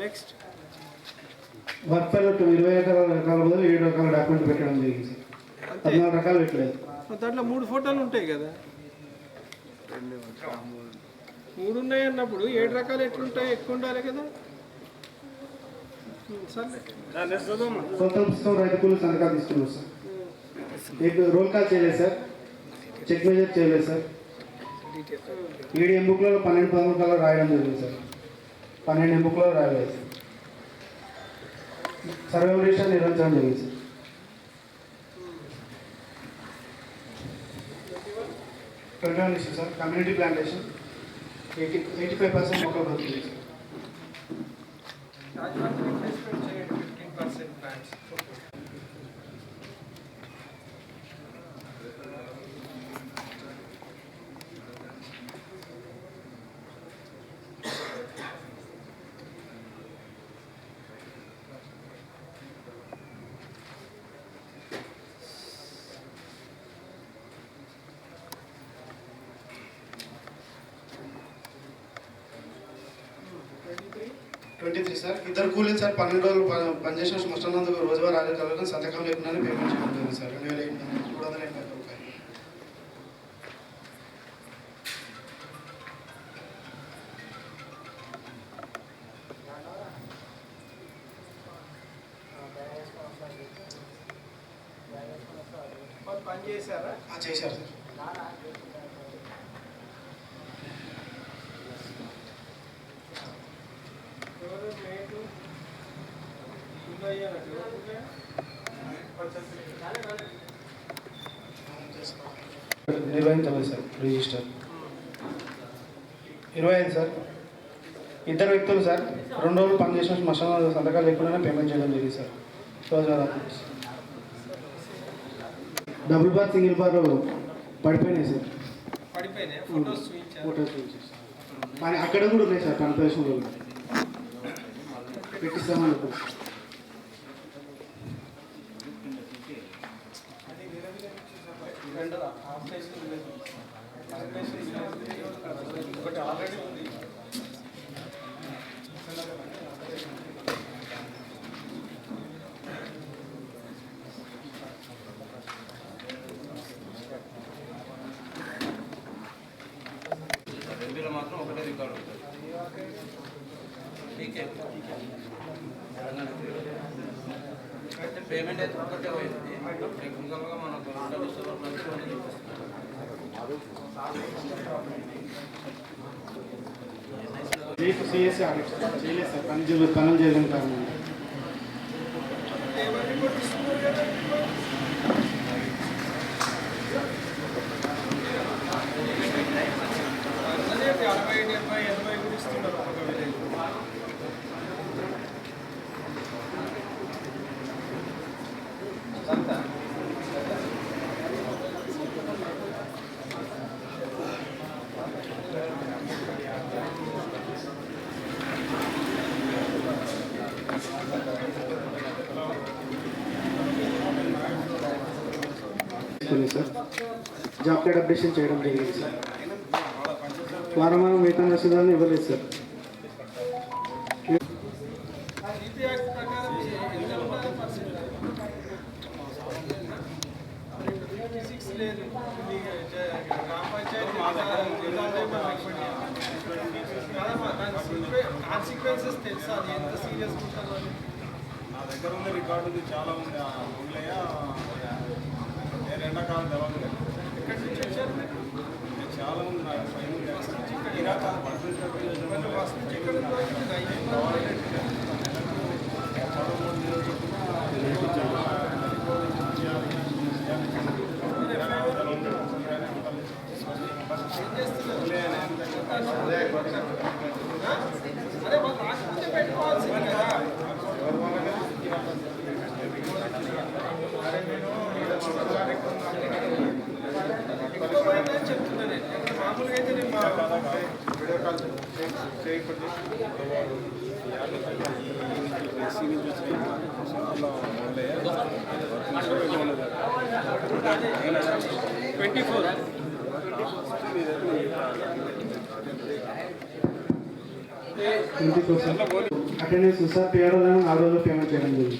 నెక్స్ట్ వర్క్ ఫైల్ 20 రకాల బదులు 7 రకాల డాక్యుమెంట్ పెట్టడం జరిగింది సార్. 14 రకాలు పెట్టలేదు. దాంట్లో 3 ఫోటోలు ఉంటాయి కదా. 3 ఉన్నాయి అన్నప్పుడు 7 రకాలు ఎట్లుంటాయి? ఎక్కువ ఉండాలి కదా. సొంత పుస్తకం రైతు కూలి సంతకాలు తీసుకున్నాం సార్. రోల్ కాల్ చేయలేదు సార్. చెక్ మెజర్ చేయలేదు సార్. 7 ఎంబుక్లో 12 కల్లా రాయడం జరిగింది సార్. 12 ఎంబుక్లో రాయలేదు. సర్వే రిజిస్టర్ నిర్వహించడం జరిగింది sir. 21 issue sir. Community plantation 85% మొక్కలు బతుకుతుంది సార్. రిప్లేస్మెంట్ చేయండి 15% ప్లాన్స్. 23 సార్. ఇద్దరు కూలీలు సార్ 12 రోజులు పనిచేసిన స్మశానందుకు రోజువారీ ఆదాయాలను సంతకం లేకుండానే పేమెంట్ చేయడం జరిగింది సార్. 2,380 రూపాయలు. పని చేశారా? చేశారు సార్. ఎవరు మేటు అయ్యారంటే నిర్వహించలేదు సార్ రిజిస్టర్. 25 సార్. ఇద్దరు వ్యక్తులు సార్ 2 రోజులు పనిచేసిన శ్మశాన సంతకాలు లేకుండానే పేమెంట్ చేయడం జరిగింది సార్. రోజువారీ డబుల్ బార్ సింగిల్ బార్ పడిపోయినాయి సార్. పడిపోయినాయి. ఫోటోస్ చూపించారు. కానీ అక్కడ కూడా ఉన్నాయి సార్ కన్ఫర్మేషన్ పెట్టిస్తామని ఒకటి ఆల్రెడీ ఉంది. రెండులో మాత్రం ఒకటే రికార్డు ఉంటుంది. అయితే పేమెంట్ అయితే ఒకటే పోయింది. టెక్నికల్గా మనకు సిఎస్సి ఆడిట్ చేయలేదు సార్. పనులు చేయడం కారణం అదే 60, 70, 80 కూడా ఇస్తున్నారు ఒక village. Sir job card updation చేయడం జరిగింది సార్. వారం వేతన రసీదులను ఇవ్వలేదు సార్. ఈపీ యాక్ట్ ప్రకారం ఎంత ఉండాలి పర్సెంట్? 56 లేదు. గ్రామ పంచాయతీ కాన్సిక్వెన్సెస్ తెలుసా? అది ఎంత సీరియస్ ఉంటుందో. నా దగ్గర ఉన్న రికార్డు చాలా ఉంది. ఊళ్ళయ్య నేను ఎండాకాలం తెలవదు. ఎక్కడి నుంచి వచ్చారు? చాలా ఉంది. అరే వాళ్ళు రాకపోతే పెట్టుకోవాల్సింది కదా. ఎక్కువ పోయిందని చెప్తున్నా నేను. మామూలుగా అయితే నేను వీడియో కాల్ చేయకపోతే 24 అటెండెన్స్ సార్. పేరోలను 6 రోజులు పేమెంట్ చేయడం జరిగింది.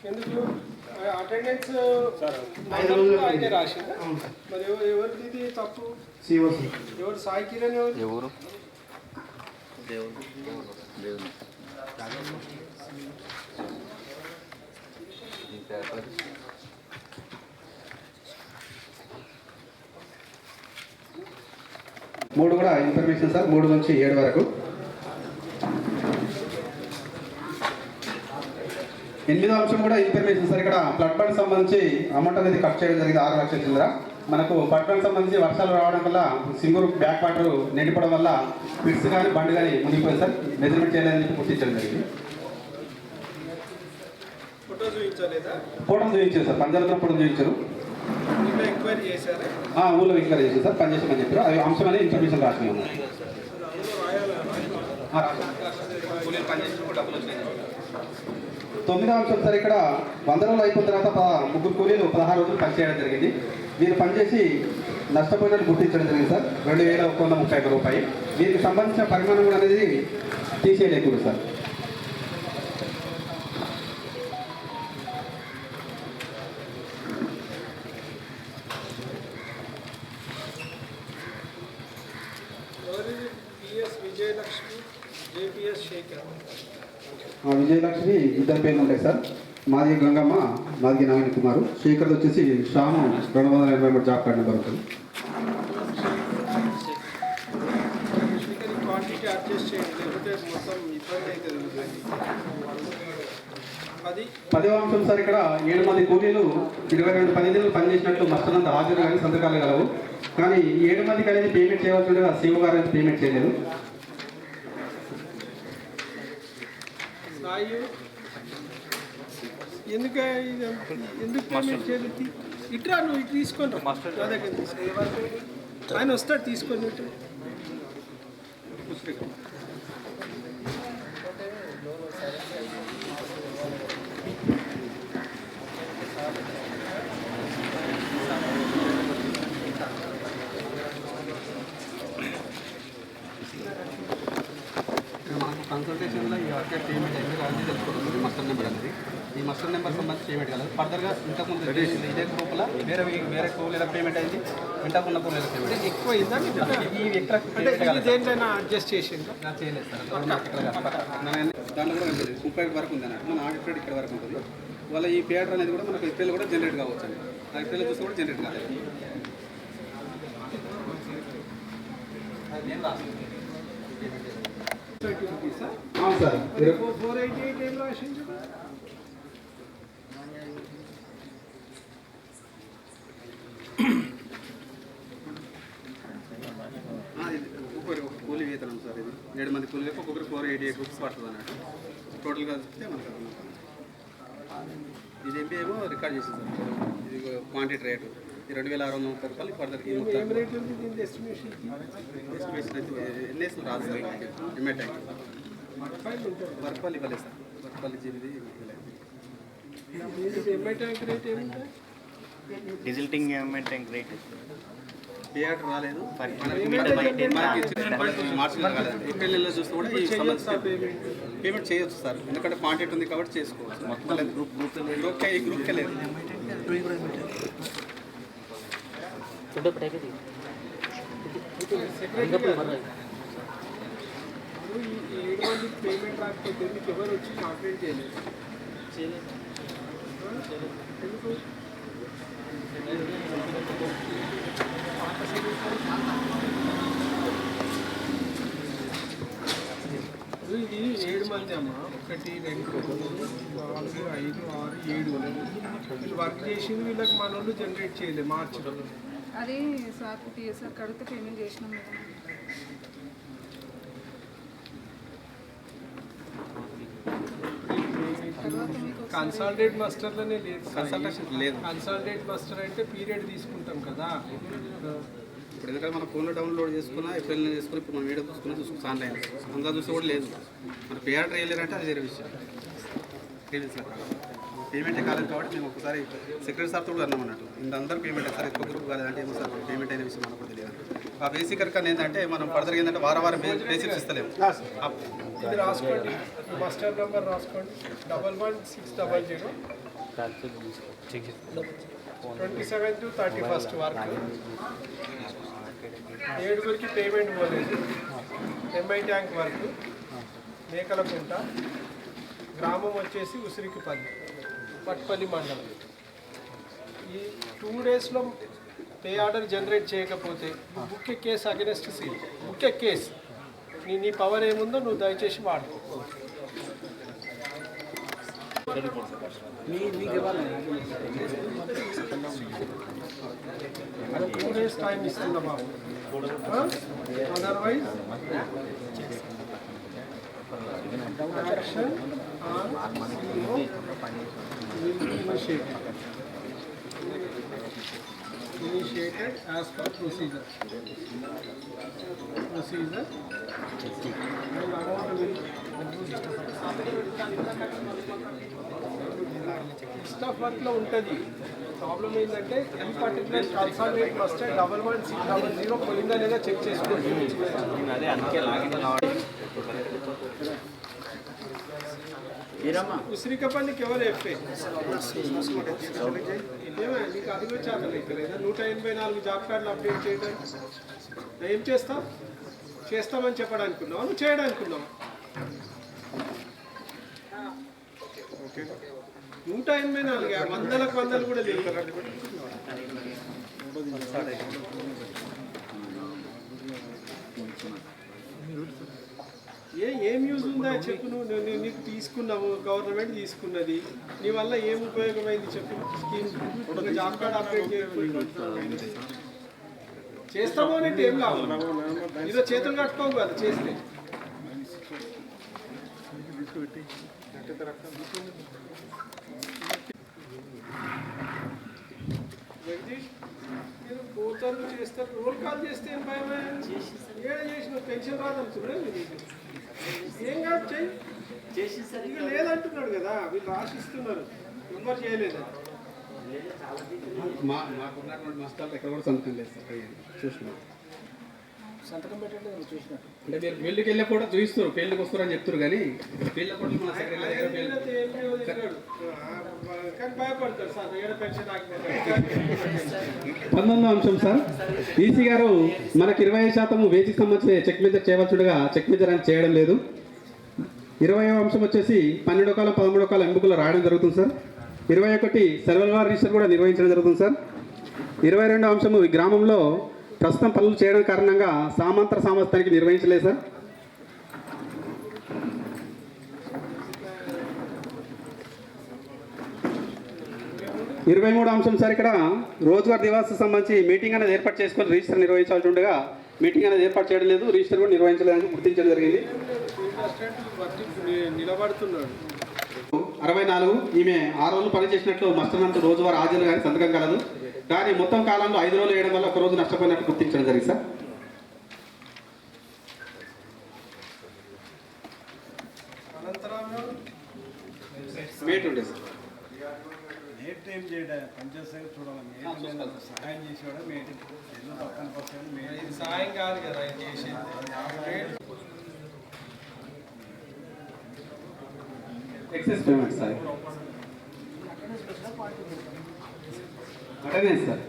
ఎందుకు అటెండెన్స్ 5 రోజులు అయితే రాసిందా? మరి ఎవరిది ఇది తప్పు? CO sir. ఎవరు? సాయి కిరణ్ ఎవరు? ఎవరు దేవుడు దేవుడు ఈ పేపర్ 3 కూడా ఇన్ఫర్మేషన్ సార్. 3 నుంచి 7 వరకు 8వ అంశం కూడా ఇన్ఫర్మేషన్ సార్. ఇక్కడ ఫ్లడ్ ఫండ్ సంబంధించి అమౌంట్ అనేది ఖర్చు చేయడం జరిగింది 6 లక్షల చిల్లర. మనకు ఫ్లడ్ ఫండ్ సంబంధించి వర్షాలు రావడం వల్ల సింగూరు బ్యాక్ వాటర్ నిండిపోవడం వల్ల పిట్స్ కానీ బండి కానీ మునిగిపోయింది సార్. మెజర్మెంట్ చేయలేదని చెప్పి గుర్తించడం జరిగింది. ఫోటో చూపించలేదా? ఫోటోలు చూపించారు సార్. పంచాయతీలో ఫోటోలు చూపించారు. ఎంక్వైరీ చేశారా? ఊళ్ళో ఎంక్వైరీ చేశారు సార్. పనిచేసామని చెప్పారు. అవి అంశం అనేది ఇన్ఫర్మేషన్ రాసి ఉన్నాయి. 9వ అంశం సార్. ఇక్కడ 100 రోజులు అయిపోయిన తర్వాత 3 కూలీలు 16 రోజులు పనిచేయడం జరిగింది. వీరు పనిచేసి నష్టపోయినట్టు గుర్తించడం జరిగింది సార్. 2,131 రూపాయలు. వీరికి సంబంధించిన పరిమాణం కూడా అనేది తీసేయలేకూడదు సార్. జేపీఎస్ శేఖర్. విజయలక్ష్మి ఇద్దరు పేర్లు ఉంటాయి సార్. మాది గంగమ్మ, మాది నవీన్ కుమార్. శేఖర్ వచ్చేసి శ్యాము 283 జాబ్ కార్డ్ నెంబర్ ఉంటుంది. శేఖర్ క్వాంటిటీ అడ్జస్ట్ చేయండి, లేకపోతే మొత్తం ఇబ్బంది అవుతుంది. 10వ అంశం సార్, ఇక్కడ 7 మంది కూలీలు 22 పనిదినాలు పనిచేసినట్లు మస్టనంత హాజరు కానీ సంతకాలు కలవు. కానీ ఈ 7 మందికి అనేది పేమెంట్ చేయవలసిందిగా సీఓ గారు అనేది పేమెంట్ చేయలేదు. ఎందుకు పేమెంట్ చేయలేదు? ఇట్లా నువ్వు ఇటు తీసుకొని ఆయన వస్తాడు తీసుకొని. మనకు కన్సల్టేషన్లో ఈ వర్క్ పేమెంట్ అయితే కావాలని తెలుసుకోవాలి. మస్టర్ నెంబర్ అనేది ఈ మస్టర్ నెంబర్ సంబంధించి పేమెంట్ కాదు. ఫర్దర్గా ఇంతకుముందు ఇదే గ్రూప్లో వేరే కూలీలకు పేమెంట్ అయింది, ఇంతకున్న కూలీలకు పేమెంట్ ఎక్కువ అయిందా? ఈ ఎక్కడ దేంట్లో అడ్జస్ట్ చేసింది చేయలేదు సార్. దాంట్లో కూడా 30 వరకు ఉంది అన్నట్టు. మన ఆడిట్ ఇక్కడ వరకు ఉంటుంది. వాళ్ళ ఈ పేటర్ అనేది కూడా మనకు ఏప్రిల్ కూడా జనరేట్ కావచ్చు అండి. ఏప్రిల్ చూస్తే కూడా జనరేట్ కాలేదు. అవును సార్. 488 ఏం రాసింది? కూలీ వేతనం సార్. ఇది 7 మంది కూలీలకు ఒక్కొక్కరు 488 రూపీస్ పడుతుంది అన్నట్టు. టోటల్గా చూస్తే మనకు ఇది ఎంపీ ఏమో రికార్డ్ చేసింది సార్. ఇది క్వాంటిటీ రేటు 2630 రూపాయలు. ఫర్దర్ ఎస్టిమేషన్ ఎన్ఎస్ రాదు సార్. ఇమెట్ వర్క్పల్లి ఇవ్వలేదు సార్. వర్క్పల్లి జీబీది రిజల్టింగ్ ఎంఎట్ ట్యాంక్ రేట్ థియేటర్ రాలేదు. మార్చి రాలేదు. ఏప్రిల్ నెలలో చూస్తే కూడా ఈ పేమెంట్ చేయొచ్చు సార్. ఎందుకంటే క్వాంటిటీ ఉంది కాబట్టి చేసుకోవచ్చు. మొత్తం గ్రూప్కే ఈ గ్రూప్కే లేదు. పేమెంట్ రాకపోతే మీకు ఎవరు వచ్చి కంప్లైంట్ చేయలేదు? ఎందుకు? ఇది 7 మంది అమ్మ. 1 2 3 4 5 6 7 వీళ్ళు వర్క్ చేసింది. వీళ్ళకి మన వాళ్ళు జనరేట్ చేయలేదు మార్చిలో. అదే సార్ టీఎస్ఆర్ కడితే పేమెంట్ చేసినాం కదా. కన్సాలిడేట్ మాస్టర్లోనే లేదు. కన్సల్టేషన్ లేదు. కన్సాలిడేట్ మాస్టర్ అంటే పీరియడ్ తీసుకుంటాం కదా. ఇప్పుడు ఎందుకంటే మన ఫోన్లో డౌన్లోడ్ చేసుకున్నా ఏప్రిల్ చేసుకుని ఇప్పుడు మనం వీడియో చూసుకున్నా ఆన్లైన్ అందా చూస్తే కూడా లేదు. మన పేఆర్ ట్రైలేరంటే అది వేరే విషయం. పేమెంట్ కాలేదు కాబట్టి మేము ఒకసారి సెక్రటరీ సార్తో కూడా అన్నాం అన్నట్టు. అందరూ పేమెంట్ సార్ ఎక్కువ గ్రూప్ కాలేదంటే ఏమో సార్ పేమెంట్ అయిన విషయం మనకు తెలియదు. ఆ బేసిక్ వర్క్ ఏంటంటే మనం ఫర్దర్గా ఏంటంటే వారం బేసిక్స్ ఇస్తలేము. ఇది రాసుకోండి, మాస్టర్ నెంబర్ రాసుకోండి. 11600 27 to 31 వరకు 7 పేమెంట్ పోలేదు. ఎంఐ ట్యాంక్ వరకు మేకలకుంట, గ్రామం వచ్చేసి ఉసిరికిపల్లి, పట్పల్లి మండలం. ఈ 2 డేస్లో పే ఆర్డర్ జనరేట్ చేయకపోతే book a case against seal. Book a case. నీ పవర్ ఏముందో నువ్వు దయచేసి వాడుకో. 2 డేస్ టైం ఇస్తున్నా బాబు. Otherwise action initiated as per procedure. And amount will staff వర్క్లో ఉంటుంది. ప్రాబ్లం ఏంటంటే ఈ పర్టికులర్ కన్సాలిడేట్ మస్టర్ 11600 పోయిందా లేదా చెక్ చేసుకోండి. అదే అందుకే లాగిన్ ఉసిరికపల్లికి ఎవరు ఎఫ్ఏ నీకు అది కూడా చాలా లేదా 184 జాబ్ కార్డులు అప్డేట్ చేయడానికి ఏం చేస్తావు? చేస్తామని చెప్పడానికి ఉన్నావా, నువ్వు చేయడానికి ఉన్నావా? 184 వందలకు వందలు కూడా లేవు. ఏం యూజ్ ఉందా చెప్పు. నువ్వు నీకు తీసుకున్నావు, గవర్నమెంట్ తీసుకున్నది, నీ వల్ల ఏం ఉపయోగమైంది చెప్పు. స్కీమ్ జాబ్ కార్డ్ అప్డేట్ చేస్తామో అంటే ఏం లాభం? ఇదో చేతులు కట్టుకోవు కదా చేస్తే. జగదీష్ మీరు పోతారు చేస్తారు, రోల్ కాల్ చేస్తే ఏం భయమే? ఏడ చేసిన పెన్షన్ రాదనుకున్నా ఏం కాదు చెయ్యి. ఇక లేదంటున్నాడు కదా, వీళ్ళు రాసిస్తున్నారు, ఎవరు చేయలేదు. మాకున్నటువంటి మస్తాలు ఎక్కడ కూడా సంతకం లేదు సార్. చూసినాం సంతకం పెట్టలేదు చూసినట్టు. అంటే మీరు ఫీల్డ్కి వెళ్ళి కూడా చూపిస్తారు, ఫీల్డ్కి వస్తారు అని చెప్తారు కానీ ఫీల్డ్ కానీ భయపడతారు సార్, ఏడ పెన్షన్ 19వ అంశం సార్. ఈసీ గారు మనకు 25% వేసికి సంబంధించి చెక్ మెజర్ చేయవలసిందిగా చెక్ మెజర్ అని చేయడం లేదు. 20వ అంశం వచ్చేసి 12 కాలం 13 కాలం ఎంపికలు రాయడం జరుగుతుంది సార్. 21 సర్వల్ రిజిస్టర్ కూడా నిర్వహించడం జరుగుతుంది సార్. 22వ అంశము ఈ గ్రామంలో ప్రస్తుతం పనులు చేయడం కారణంగా సామంతర సామర్థ్యానికి నిర్వహించలేదు సార్. 23వ అంశం సార్. ఇక్కడ రోజువారీ దివాస సంబంధించి మీటింగ్ అనేది ఏర్పాటు చేసుకొని రిజిస్టర్ నిర్వహించాల్సి ఉండగా మీటింగ్ అనేది ఏర్పాటు చేయడం లేదు, రిజిస్టర్ కూడా నిర్వహించలేదని గుర్తించడం జరిగింది. నిలబడుతున్నాడు. 64 ఈమె 6 రోజులు పనిచేసినట్లు మస్టర్నంత రోజువారీ హాజరు కానీ సంతకం కలదు, కానీ మొత్తం కాలంలో 5 రోజులు వేయడం వల్ల 1 రోజు నష్టపోయినట్టు గుర్తించడం జరిగింది సార్. మేట్ ఉండే సార్. ఏం చేయడా పనిచేస్తాగా చూడాలి, సహాయం చేసేవాడు మేట్ పక్కన పక్కన సహాయం కాదు కదా చేసేది. Excess payment sir. Attendance sir.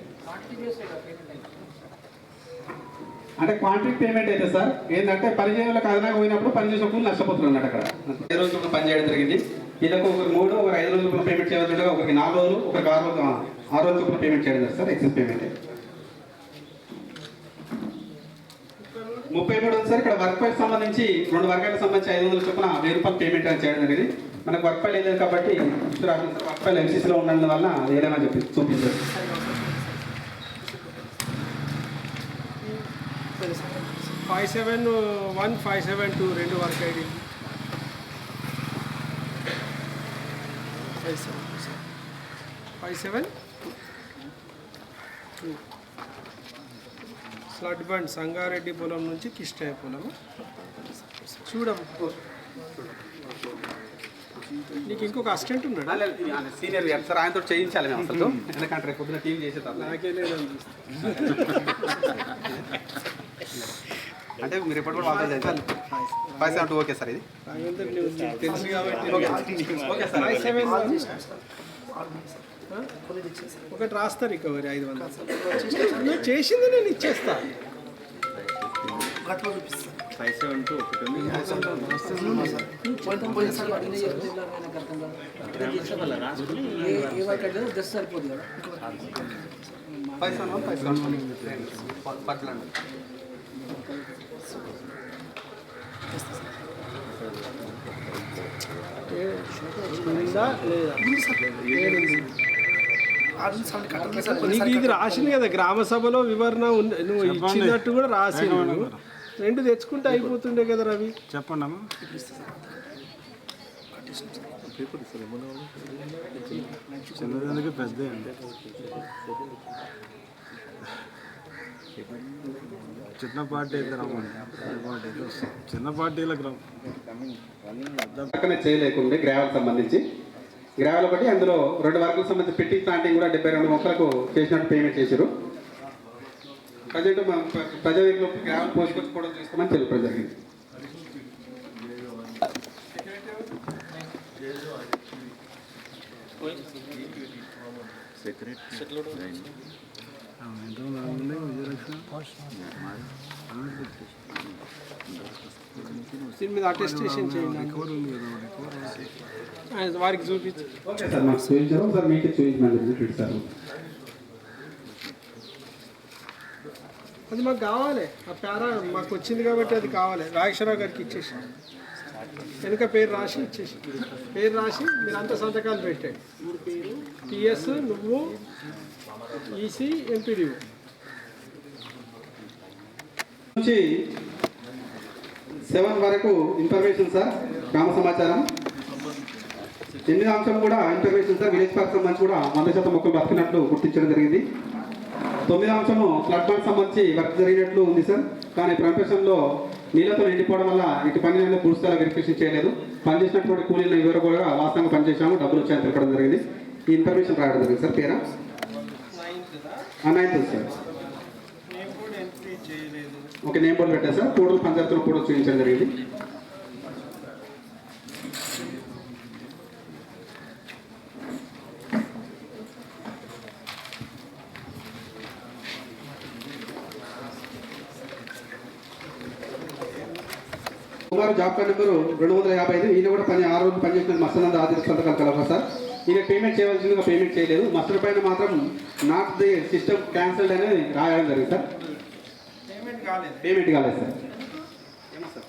అంటే క్వాంటిటీ పేమెంట్ అయితే సార్ ఏంటంటే పనిచేయడానికి అదనంగా పోయినప్పుడు పనిచేసినప్పుడు నష్టపోతున్నారు అన్నట్టు. అక్కడ 5 రోజులు పని చేయడం జరిగింది. ఇదొక ఒకరు 3 ఒకరు 5 రోజులు పేమెంట్ చేయాలి, ఒకరికి 4 రోజులు ఒకరికి 6 రోజులు పేమెంట్ చేయడం జరుగుతుంది సార్. Excess payment 33 sir. ఇక్కడ వర్క్ ఫైల్ సంబంధించి 2 వర్గాలకు సంబంధించి 500 చొప్పున 1000 రూపాయలు పేమెంట్ చేయడం జరిగింది. మనకు వర్క్ ఫైల్ లేదు కాబట్టి వర్క్ ఫైల్ ఎంసీసీలో ఉండడం వల్ల ఏదైనా చెప్పి చూపించారు. 571 572 2 work ID 572 sludge bund Sangareddy పొలం నుంచి కిష్టయ్య పొలం. చూడము నీకు ఇంకొక అసిస్టెంట్ ఉన్నాడు సీనియర్ సార్, ఆయనతో చేయించాలి మేము అసలు, ఎందుకంటే రేపు పొద్దున టీం చేసేది నాకే లేదు అంటే మీరు ఎప్పుడు కూడా వాళ్ళతో చేయాలి. 572 ఓకే సార్. ఇది తెలుసు కాబట్టి ఒకటి రాస్తా రికవరీ 500 నువ్వు చేసింది నేను ఇచ్చేస్తా. 572 ఒకటి ఉంది. సరిపోదు కదా. 571 పట్లండి. నీకు ఇది రాసింది కదా గ్రామ సభలో వివరణ నువ్వు ఇచ్చినట్టు కూడా రాసి 2 తెచ్చుకుంటే అయిపోతుండే కదా రవి. చెప్పండి అమ్మా. చిన్నదానికి పెద్ద చిన్న పార్టీ అయితే చిన్న పార్టీలకు పక్కనే చేయలేకుండా గ్రావెల్ సంబంధించి గ్రావెల్ ఒకటి, అందులో 2 వర్గాలకు సంబంధించి పెట్టి ప్లాంటింగ్ కూడా 72 మొక్కలకు చేసినట్టు పేమెంట్ చేశారు. ప్రజెంట్ ప్రజావేదికలో గ్రావెల్ పోసుకొచ్చుకోవడం చేస్తామని తెలియడం జరిగింది. దీని మీద అటెస్టేషన్ చేయండి వారికి చూపించి. ఓకే సార్, మాకు చూపించారు సార్, మీకు చూపించమని సార్. అది మాకు కావాలి, ఆ పేరా మాకు వచ్చింది కాబట్టి అది కావాలి. రాజేశ్వరరావు గారికి ఇచ్చేసి వెనుక పేరు రాసి ఇచ్చేసి, పేరు రాసి మీరు అంతా సంతకాలు పెట్టండి. టిఎస్ నువ్వు ఈసీ ఎంపీడీఓ నుంచి 7 వరకు ఇన్ఫర్మేషన్ సార్, గ్రామ సమాచారం. 8వ అంశం కూడా ఇన్ఫర్మేషన్ సార్, విలేజ్ పార్క్ సంబంధించి కూడా 100% మొక్కలు బతికినట్లు గుర్తించడం జరిగింది. 9వ అంశము ఫ్లడ్ బాండ్ సంబంధించి వర్క్ జరిగినట్లు ఉంది సార్, కానీ ప్రొఫెషన్లో నీళ్ళతో నిండిపోవడం వల్ల ఇటు పని అనేది పూర్తిగా వెరిఫికేషన్ చేయలేదు. పనిచేసినటువంటి కూలీలను ఎవరు కూడా వాస్తవంగా పనిచేసాము, డబ్బులు వచ్చాయని తెలపడం జరిగింది. ఈ ఇన్ఫర్మేషన్ రావడం జరిగింది సార్. పేరా 9th sir. Okay, name board పెట్టారు సార్. కోడలు పంచాయతీలో కూడా చూపించడం జరిగింది. కుమారు జాబ్ కార్డ్ నెంబరు 255. ఈయన కూడా 6 రోజులు పనిచేసిన మస్తనంద ఆర్థిక సంతకాలు కలవా సార్. ఈయన పేమెంట్ చేయవలసిందిగా పేమెంట్ చేయలేదు. మస్టర్ పైన మాత్రం నాట్ ది సిస్టమ్ క్యాన్సిల్డ్ అని రాయడం జరిగింది సార్. పేమెంట్ కాలేదు సార్. ఏమో సార్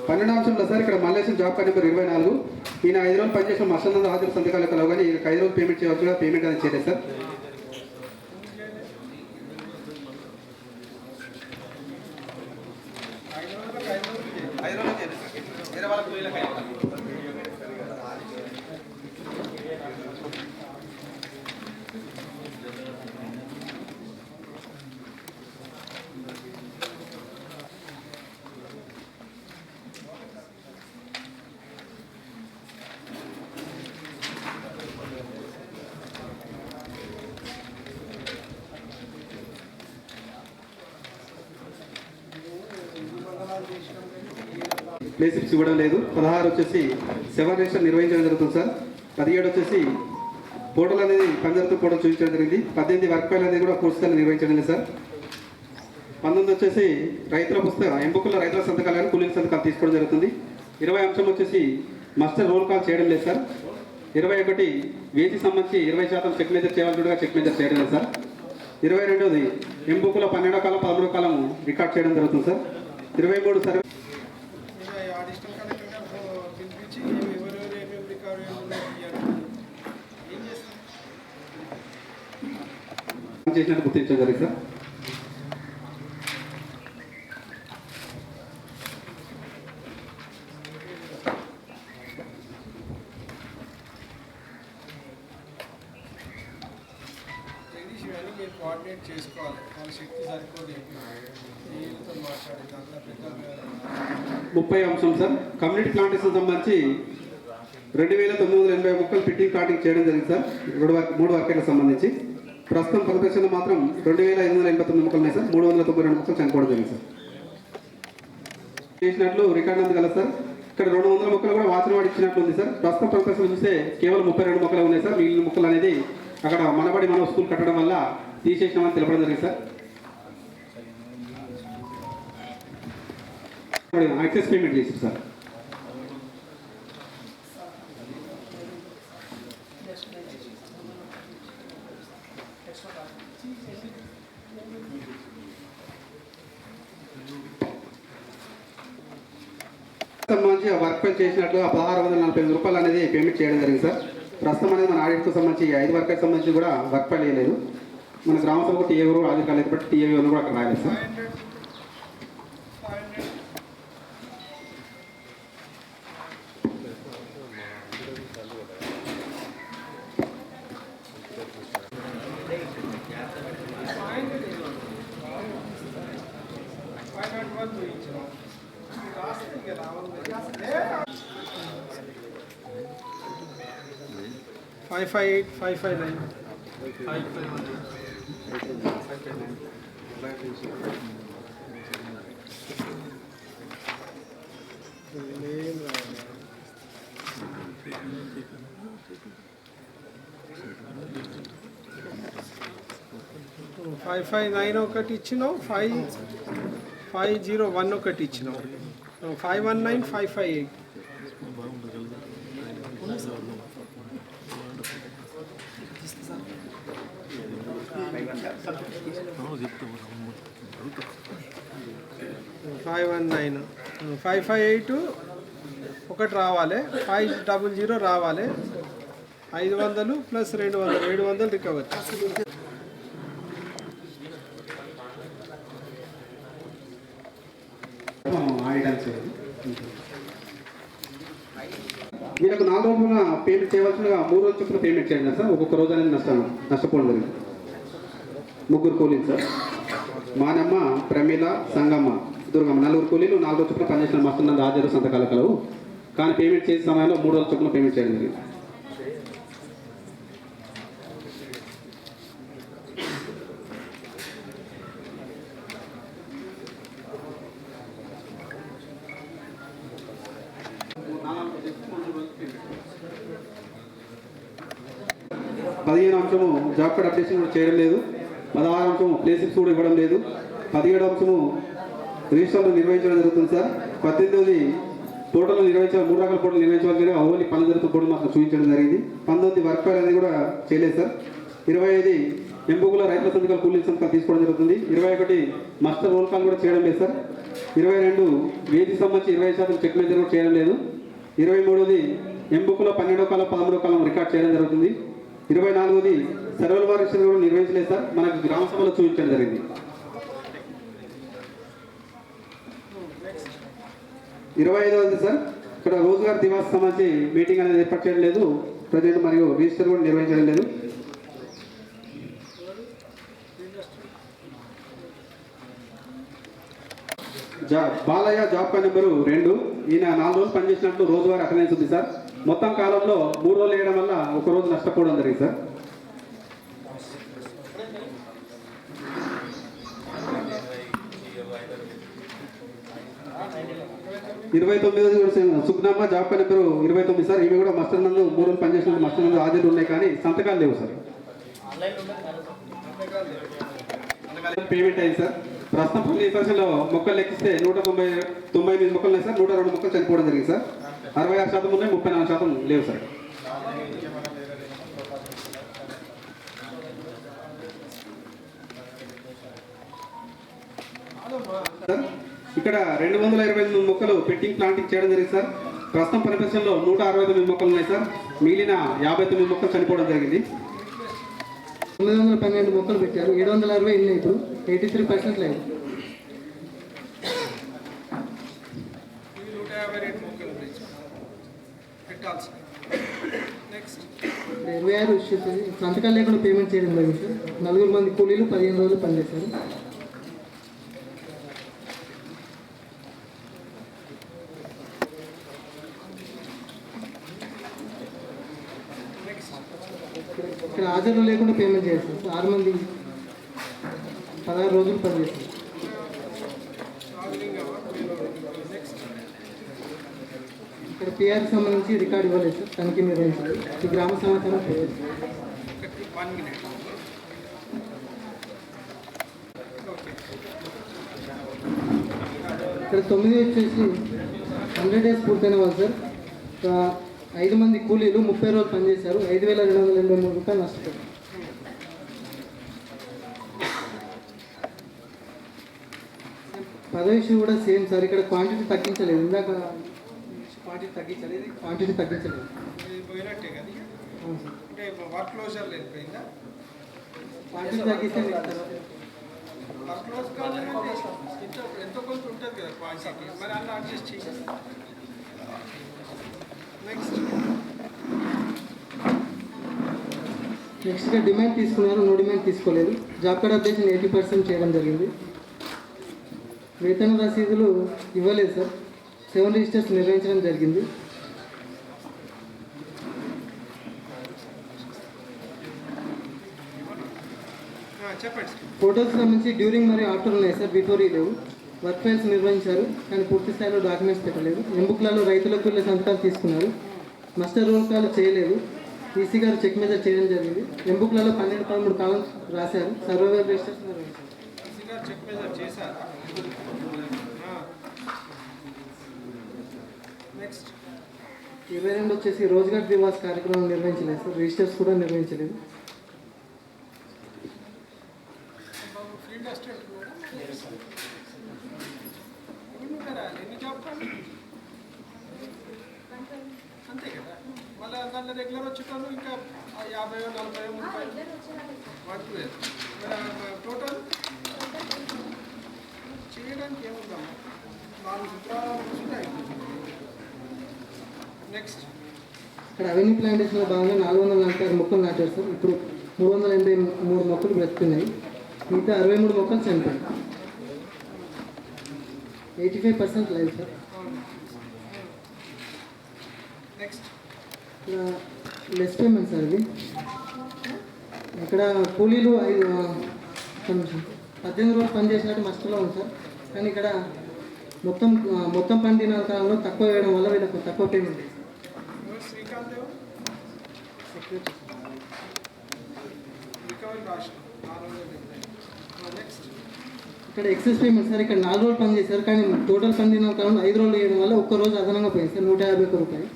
పన్నెండవ అంశంలో సార్, ఇక్కడ మల్లేశ్వరం జాబ్ కార్డ్ నెంబర్ 24. ఈయన 5 రోజులు పనిచేసిన మస్తనంద ఆర్థిక సంతకాలు కలవు, కానీ ఈయనకి 5 రోజులు పేమెంట్ చేయవచ్చు, పేమెంట్ అనేది చేయలేదు సార్. ప్లేసిప్స్ ఇవ్వడం లేదు. 16 వచ్చేసి 7 రిజిస్టర్ నిర్వహించడం జరుగుతుంది సార్. 17 వచ్చేసి పోర్టల్ అనేది పంజర్తో పోర్టల్ చూపించడం జరిగింది. 18 వర్క్ ఫైల్ అనేది కూడా పూర్తిగా నిర్వహించడం లేదు సార్. 19 వచ్చేసి రైతుల పుస్తకం ఎంపికల్లో రైతుల సంతకాలు కానీ కూలీల సంతకాలు తీసుకోవడం జరుగుతుంది. 20 అంశం వచ్చేసి మస్టర్ రోల్ కాల్ చేయడం లేదు సార్. 21 వేసి సంబంధించి 20% చెక్ మేజర్ చేయాల్సిందిగా చెక్ మేజర్ చేయడం లేదు సార్. 22ది ఎంపికలో 12వ కాలం 13వ కాలం రికార్డ్ చేయడం జరుగుతుంది సార్. 23 సర్వే చేసినట్టు గుర్తించడం జరిగింది సార్. కోఆర్డినేట్ చేసుకోవాలి, వాళ్ళ శక్తి సరిపోదు. 30 అంశం సార్, కమ్యూనిటీ ప్లాంటేషన్ సంబంధించి 2980 మొక్కలు ఫిట్టింగ్ కార్టింగ్ చేయడం జరిగింది సార్. 3 వర్కెట్లకు సంబంధించి ప్రస్తుతం ప్రదర్శన మాత్రం 2589 మొక్కలు ఉన్నాయి సార్. 392 మొక్కలు చనిపోవడం జరిగింది సార్. చేసినట్లు రికార్డ్ అందు కదా సార్. ఇక్కడ 200 మొక్కలు కూడా వాచన వాడి ఇచ్చినట్లు ఉంది సార్. ప్రస్తుతం ప్రదర్శన చూస్తే కేవలం 32 మొక్కలు ఉన్నాయి సార్. మిగిలిన మొక్కలు అనేది అక్కడ మనబడి మన స్కూల్ కట్టడం వల్ల తీసేసినామని తెలపడం జరిగింది సార్. యాక్సెస్ పేమెంట్ చేసి సార్. సంబంధించి వర్క్ పని చేసినట్లు 1645 రూపాయలు అనేది పేమెంట్ చేయడం జరిగింది సార్. ప్రస్తుతం అనేది మన ఆడిట్కు సంబంధించి 5 వర్కర్కి సంబంధించి కూడా వర్క్ పని వేయలేదు. మన గ్రామ సభకు టీఏవో ఆడిట్ కాలేదు, బట్ టీఏవో కూడా అక్కడ రాలేదు సార్. 558, 559. 551. ఫైవ్ ఫైవ్ నైన్ ఒకటి ఇచ్చినావు, 5501 ఒకటి ఇచ్చినావు, 519, 558. ఫైవ్ 558 ఒకటి రావాలి, 500 రావాలి, 500 ప్లస్ 200, 700 రికవర్. వీళ్ళకు 4 రోజులుగా పేమెంట్ చేయవలసినగా 3 రోజులు చొప్పున పేమెంట్ చేయండి సార్. ఒక్కొక్క రోజు అనేది నష్టపోవడం జరిగింది. 3 కూలీలు సార్, మానమ్మ, ప్రమీల, సంగమ్మ, దుర్గమ్మ 4 కూలీలు 4 రోజులు చొప్పున పనిచేసిన మస్తున్నందు హాజరు సంతకాల కలవు. కానీ పేమెంట్ చేసే సమయంలో 3 రోజుల చొప్పున పేమెంట్ చేయడం జరిగింది. పదిహేను అంశము జాబ్ కార్డ్ అప్డేషన్ కూడా చేయడం లేదు. 16 అంశము ప్లేసెస్ కూడా ఇవ్వడం లేదు. 17 అంశము రిజిస్టర్లు నిర్వహించడం జరుగుతుంది సార్. 18 పోర్టల్ నిర్వహించాలి, 3 రకాల పోర్టల్ నిర్వహించవలసిన ఓన్లీ పనులు జరుగుతున్న పోర్టల్ మాత్రం చూపించడం జరిగింది. 19 వర్క్ ఫైల్ అనేది కూడా చేయలేదు సార్. 25 ఎంబుకుల రైతుల సంతకాలు కూలీల సంతకాలు తీసుకోవడం జరుగుతుంది. 21 మాస్టర్ రోల్ కాల్ కూడా చేయడం లేదు సార్. 22 వేదికి సంబంధించి 20% చెక్ మేజర్ కూడా చేయడం లేదు. 23 ఎంబుకుల 12వ కాలం 13వ కాలం రికార్డ్ చేయడం జరుగుతుంది. 24 సర్వల్ వారిషన్ కూడా నిర్వహించలేదు సార్. మనకు గ్రామ సభలో చూపించడం జరిగింది. 25 సార్, ఇక్కడ రోజుగారు దివాస్ సంబంధించి మీటింగ్ అనేది ఏర్పాటు చేయడం లేదు. ప్రజెంట్ మరియు రిజిస్టర్ కూడా నిర్వహించడం లేదు. Balayya job card number 2. ఈయన 4 రోజులు పనిచేసినట్టు రోజువారీ అటెండెన్స్ ఉంది సార్. మొత్తం కాలంలో 3 రోజులు వేయడం వల్ల 1 రోజు నష్టపోవడం జరిగింది sir. 29 Sugnamma job card number 29 sir. ఇవి కూడా మస్టర్ నందు 3 రోజులు పనిచేసినట్టు మస్టర్ నందు హాజరు ఉన్నాయి కానీ సంతకాలు లేవు సార్. పేమెంట్ అయింది సార్. ప్రస్తుతం ఈ పరిస్థితుల్లో మొక్కలు లెక్కిస్తే 199 మొక్కలు ఉన్నాయి సార్. 102 మొక్కలు చనిపోవడం జరిగింది సార్. 66% ఉన్నాయి, 34% లేవు సార్. సార్ ఇక్కడ 228 మొక్కలు పెట్టింగ్ ప్లాంటింగ్ చేయడం జరిగింది సార్. ప్రస్తుతం పరిస్థితుల్లో 169 మొక్కలు ఉన్నాయి సార్. మిగిలిన 59 మొక్కలు చనిపోవడం జరిగింది. 912 మొక్కలు పెట్టారు, 760 ఇల్లు ఇప్పుడు 83% లేదు. 152 మొక్కలు పెట్టాల్సి. నెక్స్ట్ 26 ఇష్యూస్ సంతకాలు లేకుండా పేమెంట్ చేయడం జరిగింది సార్. 4 మంది కూలీలు 15 రోజులు పనిచేశారు. ఇక్కడ హాజరు లేకుండా పేమెంట్ చేస్తారు. 6 మంది 16 రోజులు పనిచేస్తారు. ఇక్కడ పిఆర్కి సంబంధించి రికార్డు ఇవ్వలేదు సార్, తనిఖీ నిర్వహించాలి. ఈ గ్రామ సమాచారం ఇక్కడ 9 వచ్చేసి 100 డేస్ పూర్తయిన వాళ్ళు సార్. 5 మంది కూలీలు 30 రోజులు పనిచేశారు, 5,283 రూపాయలు నష్టపోయారు. పదో ఇష్యూ కూడా సేమ్ సార్. ఇక్కడ క్వాంటిటీ తగ్గించలేదు, ఇందాక క్వాంటిటీ తగ్గించలేదు, క్వాంటిటీ తగ్గించలేదు. పోయినట్టే కదా అంటే వర్క్ క్లోజర్ లేకపోయిందా? క్వాంటిటీ తగ్గిస్తే వర్క్ క్లోజ్ కావాలంటే ఎంతో కొంత ఉంటుంది కదా క్వాంటిటీ, మరి అలా అడ్జస్ట్ చేయాలి. నెక్స్ట్గా డిమాండ్ తీసుకున్నారు, నో డిమాండ్ తీసుకోలేదు. జాబ్ కార్డ్ అప్డేషన్ 80% చేయడం జరిగింది. వేతన రసీదులు ఇవ్వలేదు సార్. 7 రిజిస్టర్స్ నిర్వహించడం జరిగింది. చెప్పండి. ఫోటోస్ సంబంధించి డ్యూరింగ్ మరియు ఆఫ్టర్ ఉన్నాయి సార్, బిఫోర్ ఈ లేవు. వర్క్ ఫైల్స్ నిర్వహించారు కానీ పూర్తి స్థాయిలో డాక్యుమెంట్స్ పెట్టలేదు. ఎంబుక్లలో రైతులకు వెళ్ళే సంతకాలు తీసుకున్నారు. మాస్టర్ రోల్ కాల్ చేయలేదు. ఈసీ గారు చెక్ మెజర్ చేయడం జరిగింది. ఎంబుక్లలో 12-13 కాలం రాశారు. సర్వైవల్ రిజిస్టర్స్ నిర్వహించారు. ఈసీ గారు చెక్ మెజర్ చేశారు. నెక్స్ట్ 22 వచ్చేసి రోజ్గార్ దివాస్ కార్యక్రమం నిర్వహించలేదు సార్, రిజిస్టర్స్ కూడా నిర్వహించలేదు. ఫీల్డ్ అసిస్టెంట్ ఎన్ని జాబ్ కాదు అంతే కదా. మళ్ళీ దాంట్లో రెగ్యులర్ వచ్చేటోళ్ళు ఇంకా 50, 40, 30 12 టోటల్ చేయడానికి ఏముందమ్మా 4 శుక్రవారాలు ఉంటాయి. నెక్స్ట్ ఇక్కడ అవెన్యూ ప్లాంటేషన్లో భాగంగా 446 మొక్కలు నాటారు సార్. ఇప్పుడు 383 మొక్కలు బ్రతుకున్నాయి. మిగతా 63 మొక్కలు చనిపోయాయి. 85% లైవ్ సార్. నెక్స్ట్ ఇక్కడ లెస్ పేమెంట్ సార్ ఇది. ఇక్కడ కూలీలు 18 రోజులు పనిచేసినట్టు మస్టర్లో ఉంది సార్. కానీ ఇక్కడ మొత్తం పండిన కాలంలో తక్కువ వేయడం వల్ల వీళ్ళకు తక్కువ పేమెంట్. శ్రీకాంత్ దేవ్ రికవరీ రాష్ట్రం 400. నెక్స్ట్ ఇక్కడ ఎక్సెస్ పేమెంట్ సార్. ఇక్కడ 4 రోజులు పని చేశారు కానీ టోటల్ పండిన కాలంలో 5 రోజులు వేయడం వల్ల ఒక్క రోజు అదనంగా పోయింది సార్, 151 రూపాయలు.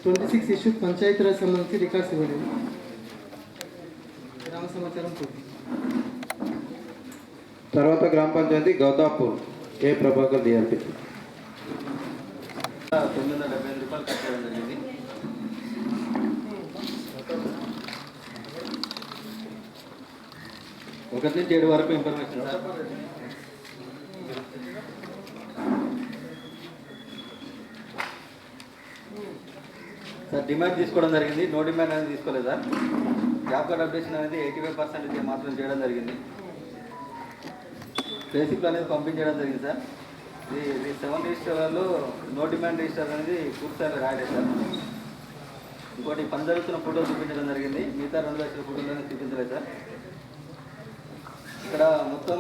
26 ఇష్యూ పంచాయతీరాజ్ సంబంధించి రికార్డ్స్ ఇవ్వలేదు. గ్రామ సమాచారం పూర్తి. తర్వాత గ్రామ పంచాయతీ గౌతాపూర్ ఏ ప్రభాకర్ డిఆర్పి 975 రూపాయలు ఖర్చు చేయడం జరిగింది. ఒకటి నుంచి 7 వరకు ఇన్ఫర్మేషన్ సార్. సార్ డిమాండ్ తీసుకోవడం జరిగింది, నో డిమాండ్ అనేది తీసుకోలేదు సార్. జాబ్ కార్డ్ అప్డేషన్ అనేది 85% మాత్రం చేయడం జరిగింది. బేసిక్ అనేది పంపించడం జరిగింది సార్. ఇది 7 రిజిస్టర్లలో నో డిమాండ్ రిజిస్టర్ అనేది పూర్తిస్థాయిలో రాయలేదు సార్. ఇంకోటి పని జరుగుతున్న ఫోటోలు చూపించడం జరిగింది, మిగతా 2 లక్షల ఫోటోలు చూపించలేదు సార్. ఇక్కడ మొత్తం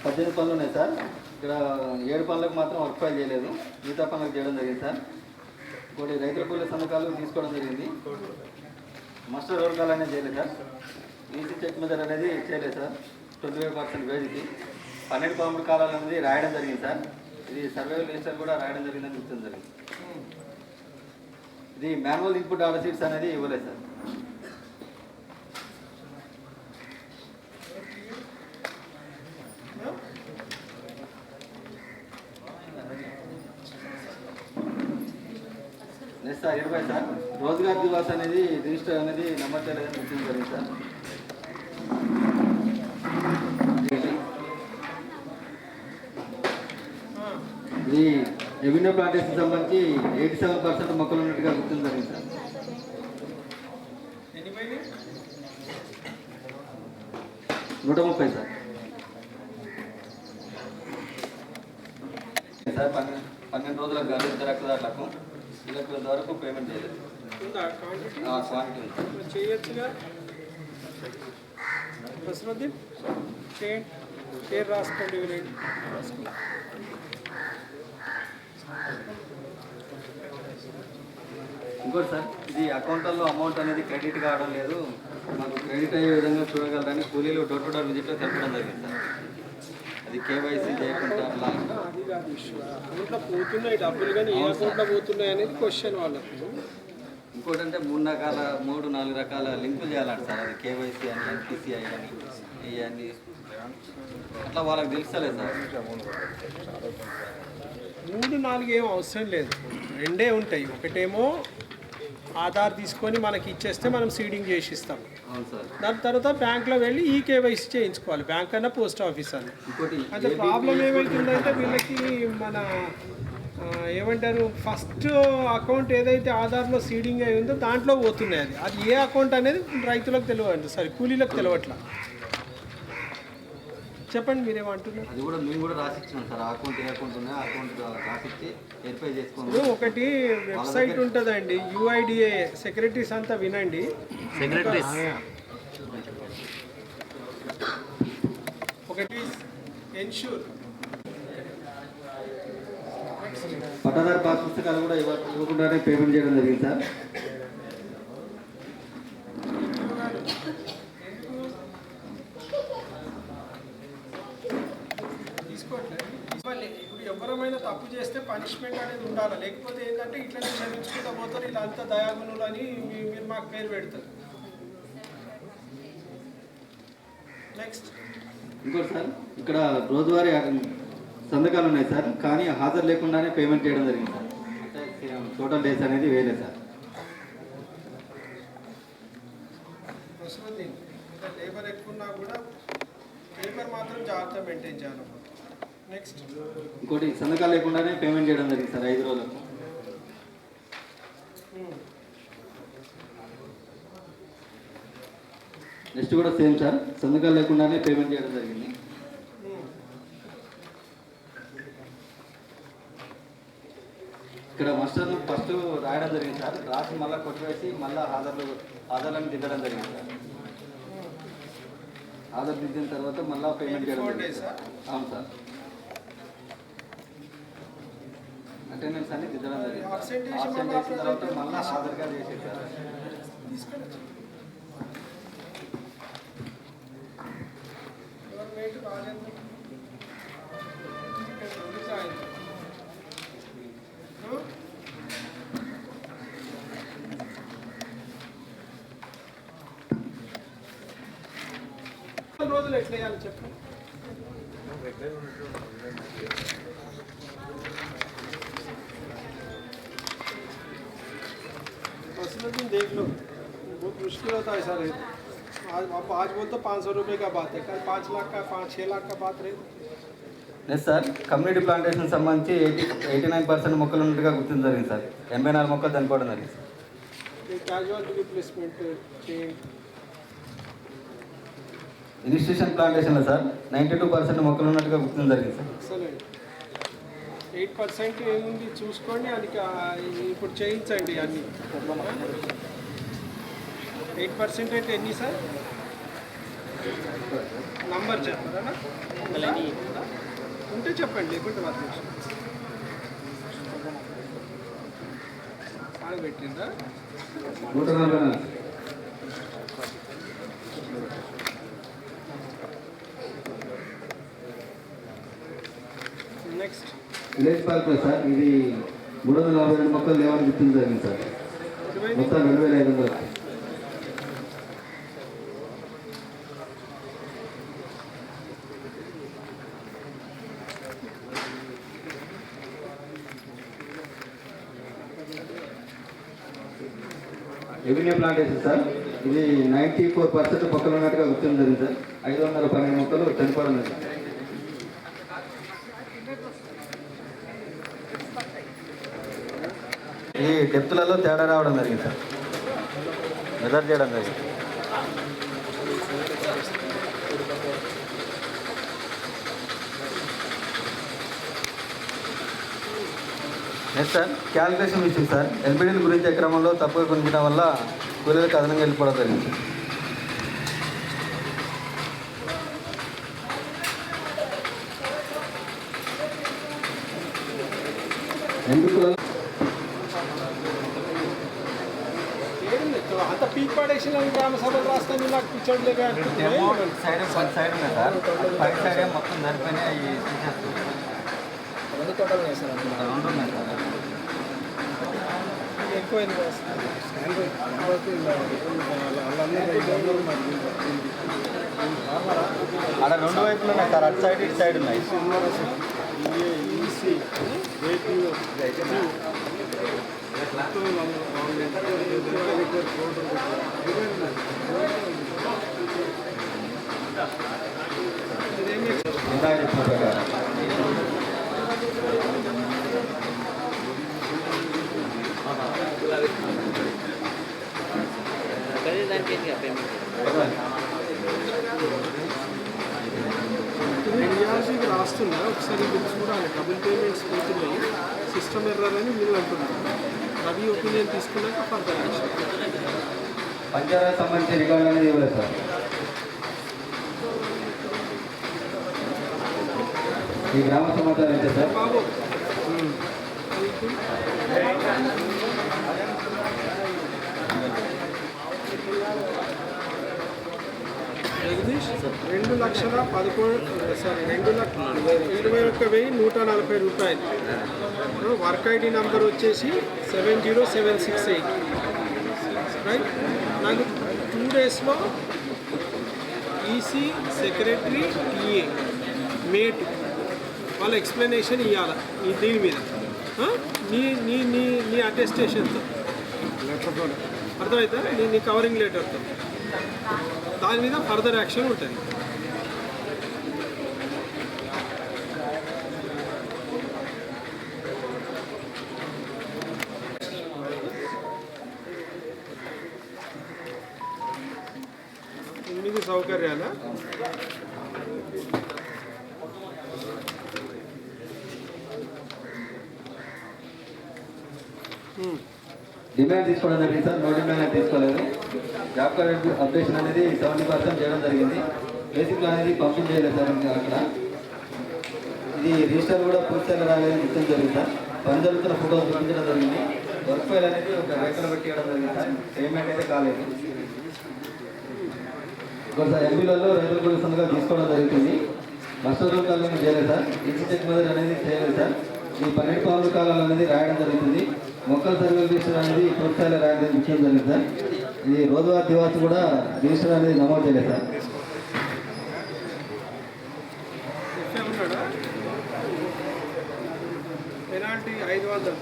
18 పనులు ఉన్నాయి సార్. ఇక్కడ 7 పనులకు మాత్రం వర్క్ ఫైల్ చేయలేదు, మిగతా పనులకు చేయడం జరిగింది సార్. ఇంకోటి రైతుల కూలీల సంతకాలు తీసుకోవడం జరిగింది. మాస్టర్ రోల్ కాల్ అనేది చేయలేదు సార్. ఈసీ చెక్ మెజర్ అనేది చేయలేదు సార్. 25% వేజ్కి 12-13 కాలాలు అనేది రాయడం జరిగింది సార్. ఇది సర్వైవల్ రిజిస్టర్ కూడా రాయడం జరిగిందని చెప్తుంది జరిగింది. ఇది మాన్యువల్ ఇన్పుట్ ఆర్డర్ షీట్స్ అనేది ఇవ్వలేదు సార్. లేదు సార్ 20 సార్. రోజ్గార్ దివాస్ అనేది రిజిస్టర్ అనేది నమోదు చేయలేదని చెప్తుంది జరిగింది సార్. ఇది రెవెన్యూ ప్లాంటేషన్ సంబంధించి 87% మొక్కలు ఉన్నట్టుగా గుర్తుంది జరిగింది సార్. 130 సార్. సార్ 12 రోజులకు గాను దరఖాస్తుదారులకు వీళ్ళకి వరకు పేమెంట్ చేయలేదు. క్వాంటిటీ చేయొచ్చుగా బస్రుద్దీన్ చేయండి. పేరు రాసుకోండి. ఇంకోటి సార్, ఇది అకౌంట్లో అమౌంట్ అనేది క్రెడిట్ కావడం లేదు, మాకు క్రెడిట్ అయ్యే విధంగా చూడగలరని కూలీలు డోర్ టు డోర్ విజిట్లో తెలపడం జరిగింది సార్. అది కేవైసీ చేయకుండా అట్లా అది కాదు ఇష్యూ. అకౌంట్లో పోతున్నాయి డబ్బులు కానీ ఏ అకౌంట్లో పోతున్నాయి అనేది క్వశ్చన్ వాళ్ళకు. ఇంకోటి అంటే 3-4 రకాల లింకులు చేయాలంట సార్. అది కేవైసీ అని, ఎన్పిసిఐ అని, ఇవన్నీ అట్లా వాళ్ళకి తెలుస్తలేదు సార్. 3-4 ఏం అవసరం లేదు, 2 ఉంటాయి. ఒకటేమో ఆధార్ తీసుకొని మనకి ఇచ్చేస్తే మనం సీడింగ్ చేసి ఇస్తాం. దాని తర్వాత బ్యాంక్లో వెళ్ళి ఈ కేవైసీ చేయించుకోవాలి, బ్యాంక్ అన్నా పోస్ట్ ఆఫీస్ అని. అంటే ప్రాబ్లం ఏమవుతుందంటే వీళ్ళకి మన ఏమంటారు ఫస్ట్ అకౌంట్ ఏదైతే ఆధార్లో సీడింగ్ అయి ఉందో దాంట్లో పోతున్నాయి. అది ఏ అకౌంట్ అనేది రైతులకు తెలియదు, సరే కూలీలకు తెలియట్లా. చెప్పండి మీరేమంటున్నారు. అది కూడా మేము కూడా రాసిచ్చినాం సార్. అకౌంట్ ఏ అకౌంట్ ఉన్నాయో అకౌంట్ రాసిచ్చి వెరిఫై చేసుకోండి. ఇప్పుడు ఒకటి వెబ్సైట్ ఉంటుందండి, UIDA సెక్రటరీస్ అంతా వినండి. సెక్రటరీస్ ఒకటి ఎన్ష్యూర్ పట్టాదారు పాస్ పుస్తకాలు కూడా ఇవ్వకుండానే పేమెంట్ చేయడం జరిగింది సార్. తీసుకోవట్లేదు. ఇప్పుడు ఎవరమైనా తప్పు చేస్తే పనిష్మెంట్ అనేది ఉండాలి, లేకపోతే ఏంటంటే ఇట్లనే క్షమించుకుంటూ పోతారు, ఇలా అంతా దయాగుణులు అని మీరు మాకు పేరు పెడతారు. నెక్స్ట్ ఇంకోటి సార్, ఇక్కడ రోజువారీ సంతకాలు ఉన్నాయి సార్, కానీ హాజరు లేకుండానే పేమెంట్ చేయడం జరిగింది సార్. అంటే టోటల్ డేస్ అనేది వేరే సార్. వస్తుంది లేబర్ ఎక్కువన్నా కూడా పేపర్ మాత్రం జాగ్రత్త మెయింటైన్ చేయాలి. నెక్స్ట్ ఇంకోటి సంతకాలు లేకుండానే పేమెంట్ చేయడం జరిగింది సార్ 5 రోజులకు. నెక్స్ట్ కూడా సేమ్ సార్, సంతకాలు లేకుండానే పేమెంట్ చేయడం జరిగింది. ఇక్కడ మాస్టర్ను ఫస్ట్ రాయడం జరిగింది సార్, రాసి మళ్ళీ కొట్టివేసి మళ్ళీ ఆధార్లను దిద్దడం జరిగింది సార్. ఆధార్ దిద్దిన తర్వాత మళ్ళీ పేమెంట్ చేయడం జరిగింది సార్. అవును సార్, అటెండెన్స్ అని దిద్దడం జరిగింది. ఆబ్సెంట్ చేసిన తర్వాత మళ్ళీ ఆధార్ కార్డు చేసేది సార్. రోజులు ఎట్లా వేయాలి చెప్పండి. देख लो बहुत मुश्किल होता है सर. आज बोल तो 500 रुपये का बात है, कल 5 लाख का 5-6 लाख का बात रहे. లేదు సార్, కమ్యూనిటీ ప్లాంటేషన్ సంబంధించి 89% మొక్కలు ఉన్నట్టుగా గుర్తించడం జరిగింది సార్. 84 మొక్కలు చనిపోవడం జరిగింది సార్. క్యాజువల్ రిప్లేస్మెంట్ ఇన్స్టిట్యూషన్ ప్లాంటేషన్లో సార్ 92% మొక్కలు ఉన్నట్టుగా గుర్తించడం జరిగింది సార్. ఎక్సలెంట్. 8% ఏముంది చూసుకోండి, అది ఇప్పుడు చేయించండి అన్ని. 8% అంటే ఎన్ని సార్? నంబర్ చెప్పారా? ఉంటే చెప్పండి, లేకుంటే మాత్రం పెట్టిందా? నెక్స్ట్ విలేజ్ పార్క్లో సార్ ఇది 342 మొక్కలు లేవని గుర్తించడం జరిగింది సార్. మొత్తం 2500. రెవెన్యూ ప్లాంటేషన్ సార్, ఇది 94% మొక్కలు ఉన్నట్టుగా గుర్తించడం జరిగింది సార్. 512 మొక్కలు చనిపోవడం జరిగింది. ఈ డెప్త్లలో తేడా రావడం జరిగింది సార్, మెజర్ చేయడం జరిగింది. నెక్స్ట్ సార్, క్యాలిక్యులేషన్ విషయం సార్, ఎల్బిడీల గురించి క్రమంలో తప్పుగా గురించడం వల్ల కూలీలకు అదనంగా వెళ్ళిపోవడం జరిగింది. ఎందుకు అంత పీక్ పడేసిన గ్రామ సభలు రాస్తాను నాకు పిచ్చోడు లేక సైడ్ ఉన్నాయి సార్, పై సైడ్ మొత్తం సరిపోయినాయి. అవి తీసేస్తుంది. 2 ఉన్నాయి సార్, ఎక్కువైంది. అక్కడ 2 వైపులు ఉన్నాయి సార్, అటు సైడ్ ఇటు సైడ్ ఉన్నాయి. ఇందాక చెప్పిన ప్రకారం దానికి పేమెంట్ రాస్తున్నా ఒకసారి బిల్స్ కూడా డబుల్ పేమెంట్స్ పోతున్నాయి, సిస్టమ్ ఎర్రర్ అని మీరు అంటున్నారు. రవి ఒపీనియన్ తీసుకున్నాక ఫర్దర్ యాక్షన్. పంచాయతీ సంబంధించి రికార్డు అనేది ఇవ్వలేదు సార్. ఈ గ్రామ సమాచారం ఏంటి సార్? బాబు జగదీష్ 2,11,140 రూపాయలు. వర్క్ ఐడి నంబర్ వచ్చేసి 70768. రైట్. నాకు 2 డేస్లో ఈసీ సెక్రటరీ టీఏ మేట్ వాళ్ళ ఎక్స్ప్లెనేషన్ ఇవ్వాలి దీని మీద, నీ నీ నీ నీ అటెస్టేషన్తో అర్థమవుతా, నీ కవరింగ్ లెటర్తో. దాని మీద ఫర్దర్ యాక్షన్ ఉంటుంది. సౌకర్యాలా డిమాండ్ తీసుకోవడం జరిగింది సార్. నో డిమాండ్ అనేది తీసుకోలేదు. జాబ్ కార్డ్ అప్డేషన్ అనేది 70% చేయడం జరిగింది. బేసిక్ అనేది పంపిణీ చేయలేదు సార్. ఇంకా అక్కడ ఇది రిజిస్టర్ కూడా పూర్తిగా రాలేదని గుర్తించడం జరిగింది సార్. పని జరుగుతున్న ఫోటోలు చూపించడం జరిగింది. వర్క్ ఫైల్ అనేది ఒక రేఖలు పెట్టి ఇవ్వడం జరిగింది సార్. పేమెంట్ అయితే కాలేదు. ఇంకోసారి ఎంపీలలో రైతుల గురించి సంతకాలు తీసుకోవడం జరుగుతుంది. మస్టర్ రూల్ కాలం చేయలేదు సార్. ఇన్సి చెక్ మెజర్ అనేది చేయలేదు సార్. ఈ 12 పాముల కాలాలు అనేది రాయడం జరుగుతుంది. మొక్కల సర్వే రిజిస్టర్ అనేది పూర్తిగా రాయడం ముఖ్యం జరిగింది సార్. ఇది రోజువారీ దివాసు కూడా రిజిస్టర్ అనేది నమోదు చేయలేదు సార్. పెనాల్టీ 500.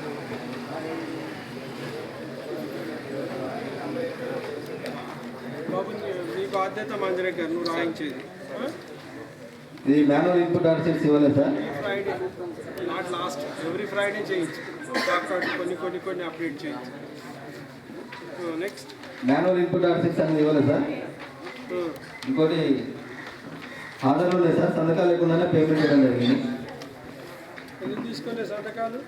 బాబు నీ బాధ్యత మంజరేఖ, నువ్వు రాయించేది. ఇది మాన్యువల్ ఇన్పుట్ ఆర్సెట్స్ ఇవ్వలేదు sir. Friday not lost, every Friday చేయొచ్చు. కొన్ని అప్డేట్ చేయొచ్చు. నెక్స్ట్ మాన్యువల్ ఇన్పుట్ ఆర్సెట్స్ అనేది ఇవ్వలేదు సార్. ఇంకోటి ఆధార్ లేదు సార్. సంతకాలు లేకుండానే పేమెంట్ చేయడం జరిగింది. ఎందుకు తీసుకోలేదు సంతకాలు?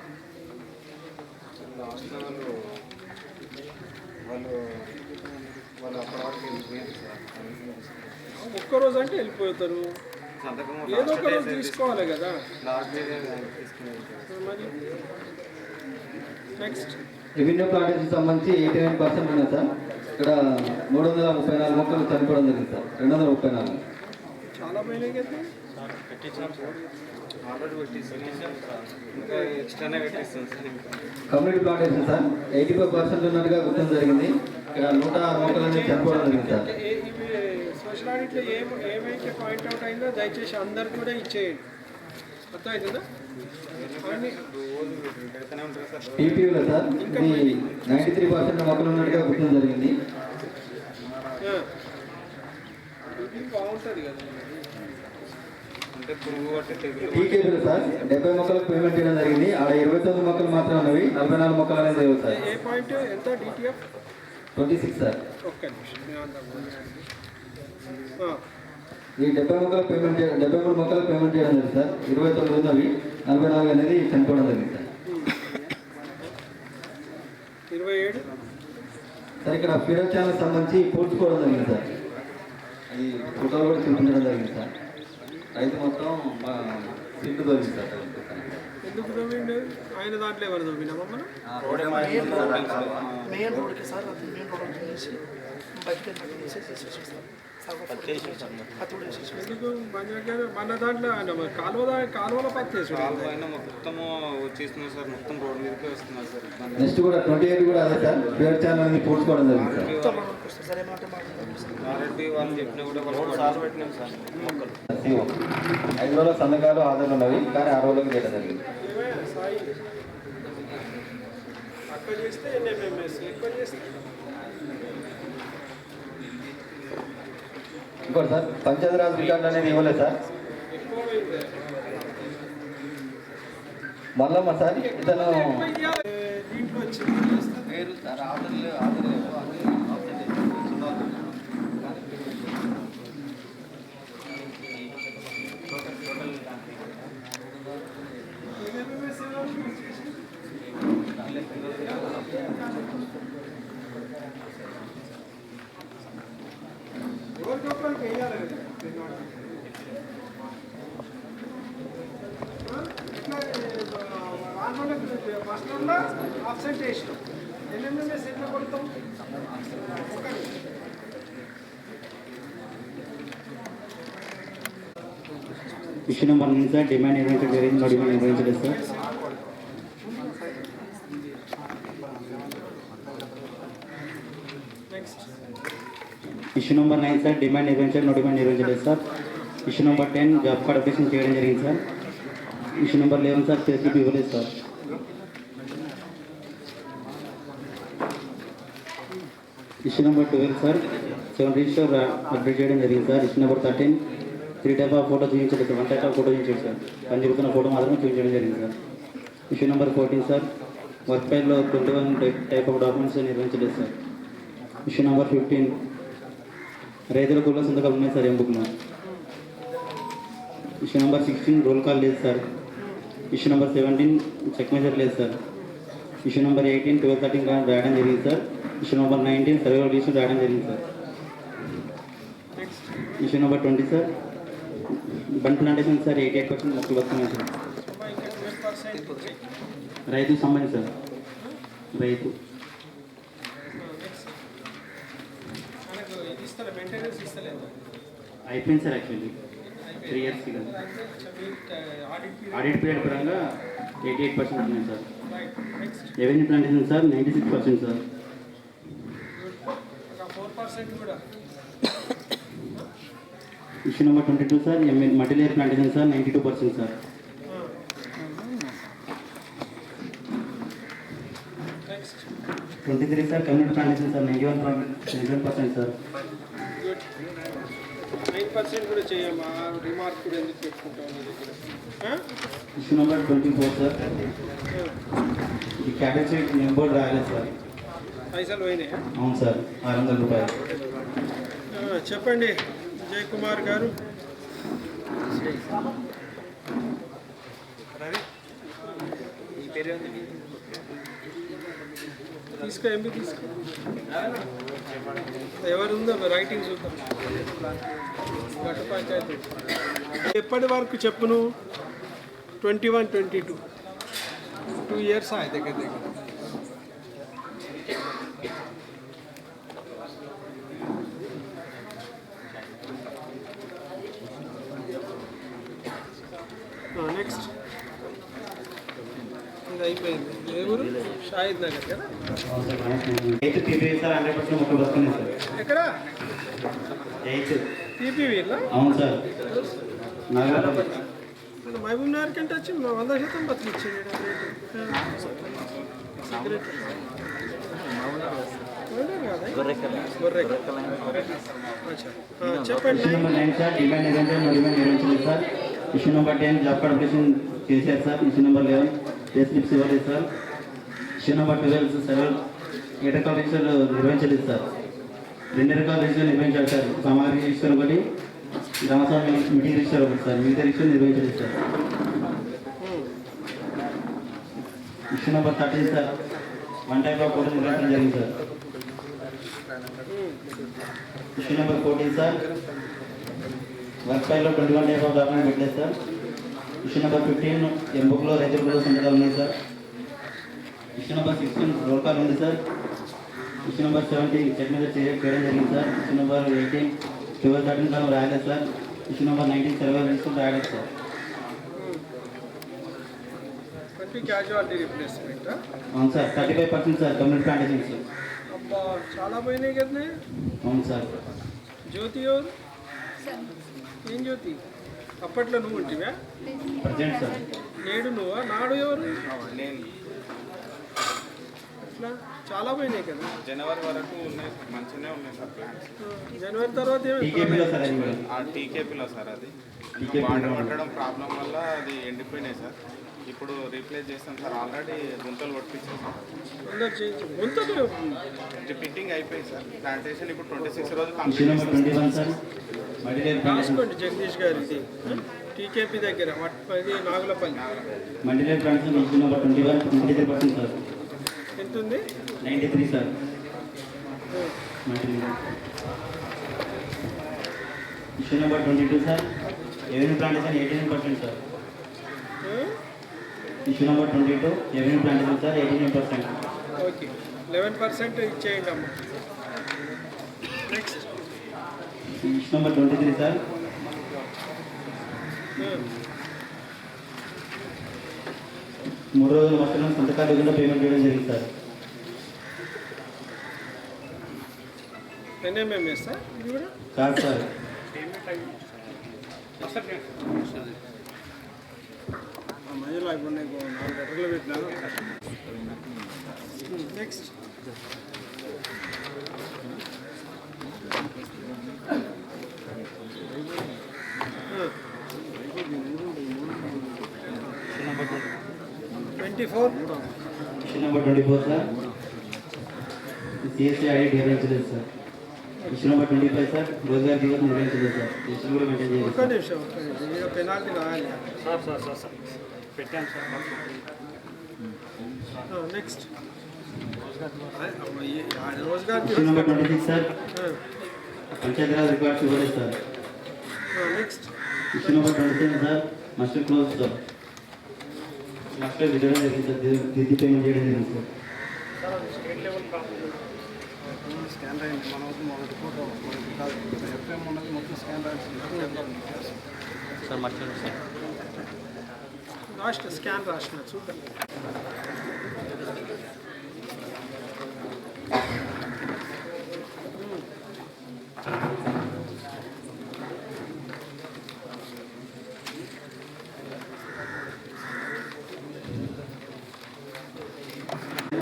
ఒక్కరోజు అంటే వెళ్ళిపోతారు, ఏదో ఒక రోజు తీసుకోవాలి కదా మరి. నెక్స్ట్ రెవెన్యూ ప్లాంటేషన్ సంబంధించి 89% ఉన్నాయి సార్. ఇక్కడ 334 మొక్కలు చనిపోవడం జరిగింది సార్. 234 చాలా పోయినాయి కదా. కమ్యూనిటీ ప్లాంటేషన్ సార్ 85% ఉన్నట్టుగా గుర్తించడం జరిగింది. ఇక్కడ 106 మొక్కలు అనేది చనిపోవడం జరిగింది సార్. సోషల్ ఆడిట్లో ఏమైతే పాయింట్అవుట్ అయిందో దయచేసి అందరు కూడా ఇచ్చేయండి. అర్థమవుతుందా? టీపీలో సార్ ఇది 93% మొక్కలు ఉన్నట్టుగా గుర్తించడం జరిగింది. బాగుంటుంది కదా. టీకేపీలో సార్ 70 మొక్కలకు పేమెంట్ చేయడం జరిగింది. ఆడ 29 మొక్కలు మాత్రమే ఉన్నవి. 44 మొక్కలు అనేది లేవు సార్. ఏ పాయింట్ ఎంత? DTF 26 sir. ఒక్క నిమిషం. ఈ 70 మొక్కలకు పేమెంట్ 73 మొక్కలకు పేమెంట్ చేయడం జరిగింది సార్. 29 ఉన్నవి, 44 అనేది చనిపోవడం జరిగింది సార్. 27 సార్ ఇక్కడ ఫీడర్ ఛానల్ సంబంధించి పూడ్చుకోవడం జరిగింది సార్. ఈ ఫోటోలు కూడా చూపించడం జరిగింది సార్. రైతు మొత్తం సిల్లు దొరికింది సార్. ఎందుకు దొబ్బిండు? ఆయన దాంట్లో ఎవరు దొబ్బినా మమ్మల్ని? మెయిన్ రోడ్కి సార్, అది మెయిన్ రోడ్ చేసి బయటకి ఎందుకు మన దాంట్లో కాలువల పత్తేసి మొత్తము వచ్చేస్తున్నారు సార్. మొత్తం రోడ్ మీదకే వస్తున్నారు సార్. నెక్స్ట్ కూడా 28 కూడా అదే సార్. ఫీడర్ ఛానల్ అనేది పూడ్చుకోవడం జరిగింది సార్. వాళ్ళు చెప్పినా కూడా వాళ్ళు సార్ పెట్టినాం సార్. 5 రోజుల సంతకాలు ఆధార్లు ఉన్నవి, కానీ 6 రోజులకు చేయడం జరిగింది. సాయి అక్కడ చేస్తే ఎన్ఎంఎంఎస్ ఎక్కువ చేస్తే. ఇంకోటి సార్ పంచాయతీరాజ్ రికార్డు అనేది ఇవ్వలేదు సార్. మల్లమ్మ సార్ ఇతను దీంట్లో వచ్చింది సార్ ఆధార్ ఎట్లా కొడతాం? ఇష్యూ నెంబర్ 9 సార్ డిమాండ్ నిర్వహించడం జరిగింది, నో డిమాండ్ నిర్వహించలేదు sir. Issue number 9 sir demand నిర్వహించడం, నో డిమాండ్ నిర్వహించలేదు sir. Issue number 10 job card application చేయడం జరిగింది సార్. ఇష్యూ నెంబర్ 11 సార్ చేతికి ఇవ్వలేదు sir. Issue number 12 sir 7 register update చేయడం జరిగింది sir. Issue number 13 3 type of photo చూపించలేదు సార్, 1 టైప్ ఆఫ్ ఫోటో చూపించాడు సార్, పని జరుగుతున్న ఫోటో మాత్రమే చూపించడం జరిగింది sir. Issue number 14 sir work ఫైల్లో 21 టైప్ ఆఫ్ డాక్యుమెంట్స్ నిర్వహించలేదు సార్. ఇష్యూ నెంబర్ 15 రైతుల కుల సంతకాలు ఉన్నాయి సార్ ఎంబుక్లో. ఇష్యూ నెంబర్ 16 రోల్ కాల్ లేదు sir. Issue number 17 check measure లేదు సార్. ఇష్యూ నెంబర్ 18 12-13 రాయడం జరిగింది sir. Issue number 19 survey register రాయడం జరిగింది sir. Issue number 20 sir bund plantation sir 88% మొక్కలు వస్తున్నాయి సార్. రైతు సంబంధించి సార్ రైతు అయిపోయింది సార్. యాక్చువల్లీ 3 years కదా ఆడిట్ పీరియడ్ పరంగా 88% ఉన్నాయి sir. Revenue plantation sir 96% sir. Issue number 22 sir multi layer plantation sir 92% sir. Next 23 sir community plantation sir 91% sir. 9% కూడా చేయమ్మా, రిమార్క్ కూడా ఎందుకు పెట్టుకుంటాం నీ దగ్గర? ఇష్యూ నెంబర్ 24 సార్ ఈ క్యాబినెట్ సీట్ నెంబర్ రాయలేదు సార్. పైసలు పోయినాయి. అవును సార్ 600 రూపాయలు. చెప్పండి విజయ్ కుమార్ గారు. తీసుకో ఎంబీ తీసుకో. ఎవరుందో రైటింగ్ చూద్దాం. గట్టు పంచాయతీ ఎప్పటి వరకు చెప్పు నువ్వు? 21, 22 2 years ఆ దగ్గర దగ్గర. నెక్స్ట్ ఇది అయిపోయింది. ఏ ఊరు? షాహిద్ నగర్ కదా. ఎయిత్ పీపీ సార్ 100% మొక్కలు వస్తున్నాయి సార్. ఎక్కడ? ఎయిత్ పీపీవీలో? అవును సార్ నాగరాజు మహబూబ్ నగర్ కంటే వచ్చి 100% బతులు ఇచ్చింది సిగరెట్. చెప్పండి. ఇష్యూ నెంబర్ 9 సార్ డిమాండ్ నిర్వహించడం, నో డిమాండ్ నిర్వహించలేదు sir. Issue number 10 job card application చేశారు sir. Issue number 11 pay slips ఇవ్వలేదు సార్. ఇష్యూ నెంబర్ 12 సెవెల్ 7 రకాల రిజిస్టర్లు నిర్వహించలేదు సార్. 2 రకాల రిజిస్టర్ నిర్వహించారు సార్. సామాజిక రిజిస్టర్ ఒకటి, గ్రామస్వామి మీటింగ్ రిజిస్టర్ ఒకటి సార్. మిగతా రిజిస్టర్ నిర్వహించలేదు sir. Issue number 13 sir 1 type of photo నిర్వహించడం జరిగింది sir. Issue number 14 sir work ఫైల్లో 21 టైప్ ఆఫ్ డాక్యుమెంట్ పెట్టలేదు సార్. ఇష్యూ నెంబర్ 15 ఎంబుక్లో రైతుల కుల సంతకాలు ఉన్నాయి sir. Issue number 16 roll call ఉంది సార్. ఇష్యూ నెంబర్ 17 చెక్ మీద చేయడం జరిగింది సార్. ఇష్యూ నెంబర్ 18 12-13 కాలం రాయలేదు sir. Issue number 19 survey register రాయలేదు సార్. Casualty replacement. అవును సార్ 35% సార్ కమ్యూనిటీ ప్లాంటేషన్స్. అబ్బా చాలా పోయినాయి కదా. అవును సార్. జ్యోతి ఎవరు? ఏం జ్యోతి? అప్పట్లో నువ్వు ఉంటివా? Present sir. నేడు నువ్వా? నాడు ఎవరు? నేను అట్లా చాలా పోయినాయి కదా. జనవరి వరకు ఉన్నాయి, మంచిగానే ఉన్నాయి సార్ ప్లాన్స్. జనవరి తర్వాత టీకేపీలో సార్ అది ఆ టీకేపీలో సార్ అది టీకేపీ వాటర్ పట్టడం ప్రాబ్లం వల్ల అది ఎండిపోయినాయి సార్. ఇప్పుడు రీప్లేస్ చేస్తాం సార్. ఆల్రెడీ గుంతలు కొట్టించాం సార్. అందరు చేయించు. గుంతలు ఫిట్టింగ్ అయిపోయింది సార్. ప్లాంటేషన్ ఇప్పుడు 26 రోజు issue complete number 21 sir multilayer plantation. రాసుకోండి జగదీష్ గారు. ఇది టీకేపీ దగ్గర ఇది Nagulapalli. Multilayer plantation issue number 21 93% sir. ఎంత ఉంది? 93 sir multilayer. Issue number 22 sir revenue plantation 89% sir. Issue number 22 revenue plantation sir 89%. Okay. 11% ఇచ్చేయండి అమ్మ. Next issue number 23 sir. 3 రోజుల మొత్తం సంతకాలు లేకుండా పేమెంట్ చేయడం జరిగింది సార్. ఎన్ఎంఎంఎస్ సార్ ఇది కూడా కాదు సార్. మధ్యలో అయిపోయి 4 లెటర్లు పెట్టినాను. Next 24. Issue number 24 sir. CSI ID నిర్వహించలేదు సార్. Issue number 25 sir. రోజుగారి దివస్ నిర్వహించలేదు సార్. ఇష్యూ కూడా మెయింటైన్ చేయాలి. ఒక్క నిమిషం ఇక పెనాల్టీ రాయాలి సార్ పెట్టాను సార్. నెక్స్ట్ రోజుగారి issue number 26 sir. Panchayati Raj records ఇవ్వలేదు sir. Next issue number 27 sir. Muster close sir. Muster విధంగా జరిగింది సార్. దిద్ది పేమెంట్ చేయడం జరిగింది సార్. స్కాన్ రాయండి. మన మొదటి ఫోటో ఎఫ్ఎం ఉన్నది మొత్తం స్కాన్ రాయాల్సింది సార్ మర్చిపోండి సార్. రాష్ట్ర స్కాన్ రాసిన చూద్దాం.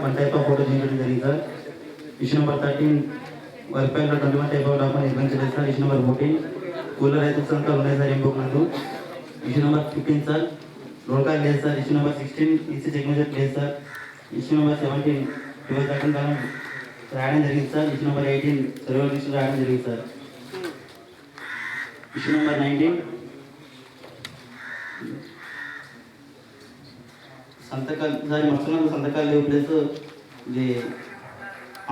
వన్ టైప్ ఆఫ్ ఫోటో చేయడం జరిగింది సార్. ఇష్యూ నెంబర్ 13 వర్క్పైలో 21 టైప్ ఆఫ్ డాక్యుమెంట్ నిర్వహించలేదు సార్. ఇష్యూ నెంబర్ 14 కూలర్ రైతుల సంతా ఉన్నాయి సార్ ఇంకొక నందు. Issue number 15 sir. Roll call లేదు sir. Issue number 16 EC signature లేదు సార్. ఇష్యూ నెంబర్ 17 12 సెకండ్ కాలం రాయడం జరిగింది sir. Issue number 18 server list రాయడం జరిగింది సార్. ఇష్యూ నెంబర్ 19 సంతకాలు సార్. మొత్తం సంతకాలు లేవు ప్లస్ ఇది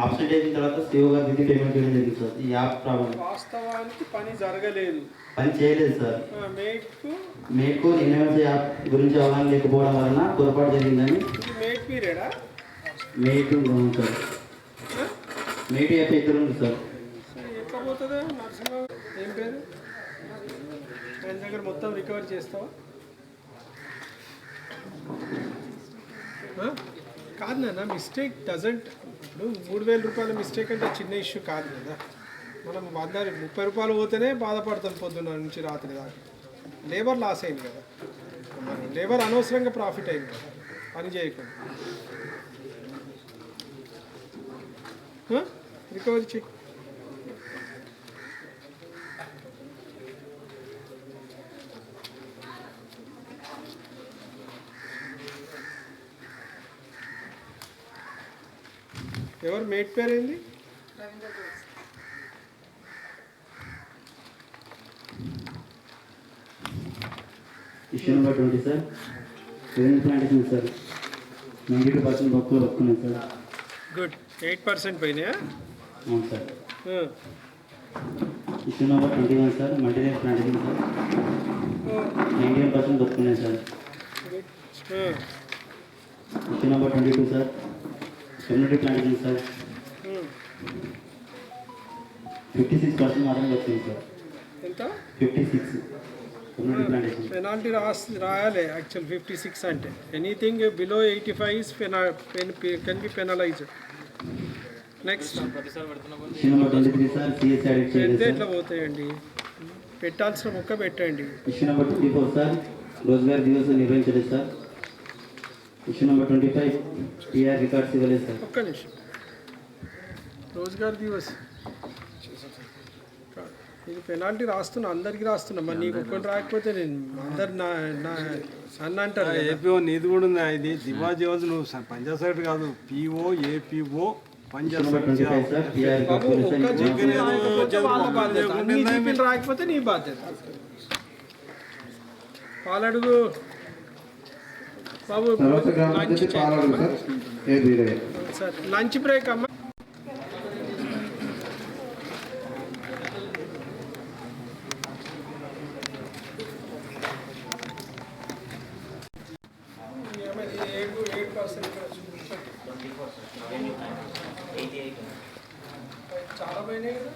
ఆబ్సెంట్ అయిన తర్వాత సేవ్ గారు దిద్ది పేమెంట్ చేయడం జరిగింది సార్. ఈ యాప్ ప్రాబ్లం. వాస్తవానికి పని జరగలేదు. పని చేయలేదు సార్. మీకు ఎన్ఎంఎస్ యాప్ గురించి అవగాహన లేకపోవడం వలన పొరపాటు జరిగిందని మేట్ పీరియడా మేట్ సార్. మేట్ యాప్ ఇద్దరు ఉంది సార్. ఎట్లా పోతుందా నరసింహ ఏం పేరు ఆయన దగ్గర మొత్తం రికవర్ చేస్తావా? కాదు నాన్న మిస్టేక్ డజంట్. ఇప్పుడు 3,000 రూపాయల మిస్టేక్ అంటే చిన్న ఇష్యూ కాదు కదా. మనం 30 రూపాయలు పోతేనే బాధపడతాం పొద్దున్న నుంచి రాత్రి దాకా. లేబర్ లాస్ అయింది కదా. లేబర్ అనవసరంగా ప్రాఫిట్ అయింది కదా పని చేయకుండా. రికవరీ చెక్ ఎవరు మేట్ పేరు ఏంది? Issue number 20 sir. Revenue plantation sir. 92% బొక్కులు పట్టుకున్నాం సార్. గుడ్ 8% పోయినాయా? అవును సార్. Issue number 21 sir. మల్టీనేర్ ప్లాంటేషన్ సార్. 91% బొక్కున్నాయి sir. Issue number 22 sir. Community plantation sir. 56% మాత్రం వచ్చింది సార్. ఎంత? 56 కమ్యూనిటీ ప్లాంటేషన్. పెనాల్టీ రాయాలి యాక్చువల్ 56 అంటే. Anything below 85 is can be penalized. Next issue number 23 sir. CSI add చేయలేదు ఎట్లా పోతాయండి? పెట్టాల్సిన మొక్క పెట్టండి. Issue number 24 sir. రోజుగారి దివస్ నిర్వహించలేదు sir. Issue number 25 TR records ఇవ్వలేదు సార్. ఒక్క నిమిషం. రోజుగారు దివస్ ఇది పెనాల్టీ రాస్తున్నా, అందరికి రాస్తున్నా. మరి నీకు ఒక్కటి రాకపోతే నేను అందరు నా సన్న అంటారు. ఏపీఓ నీది కూడా ఉంది. ఇది దివాజీ రోజు నువ్వు పంచాయత్ కాదు, పిఓ ఏపీఓ రాకపోతే నీ బాధ్యత. పాలడుగు బాబు సార్. లంచ్ బ్రేక్ అమ్మా. %8% చాలా పోయినాయి కదా.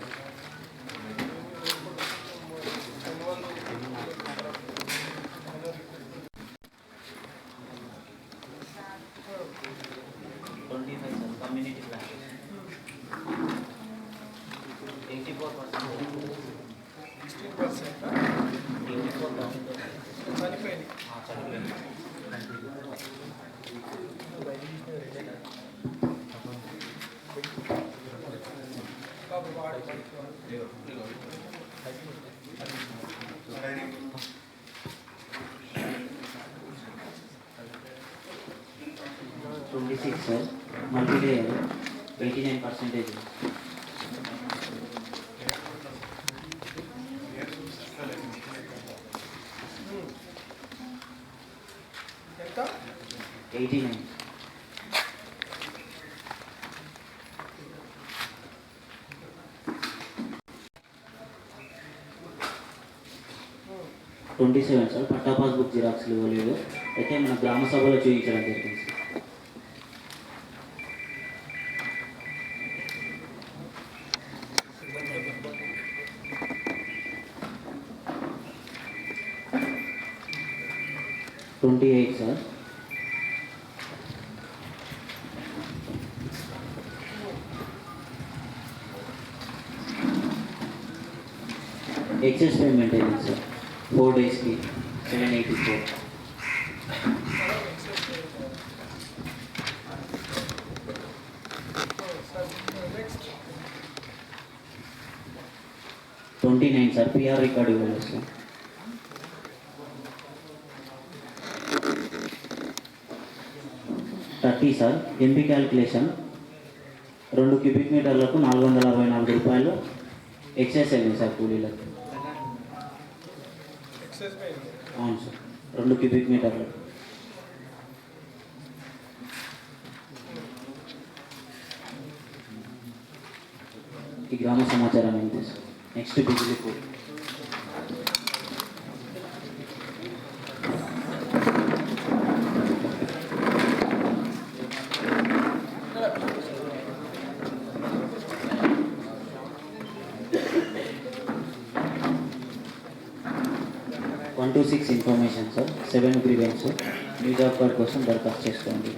Community plan 84%. 16%. చనిపోయింది. sir. Multi-layer 89%. ఎంత? 89. $27 సార్. పట్టా పాస్బుక్ జిరాక్స్లు ఇవ్వలేదు, అయితే మన గ్రామ సభలో చూపించడం జరిగింది సార్. $28 సార్. ఎక్సెస్ పేమెంట్ అయింది సార్ 4 daysకి 784. $29 సార్. పిఆర్ రికార్డు ఇవ్వలేదు sir. $30 sir. MP calculation 2 cubic మీటర్లకు $464 ఎక్సెస్ అయింది సార్ కూలీలకు. అవును సార్, 2 cubic మీటర్లు. ఈ గ్రామ సమాచారం ఏంటి సార్. నెక్స్ట్ బిజిలీ code. $126 information sir. 7 grievance. New job card కోసం దరఖాస్తు చేసుకోండి.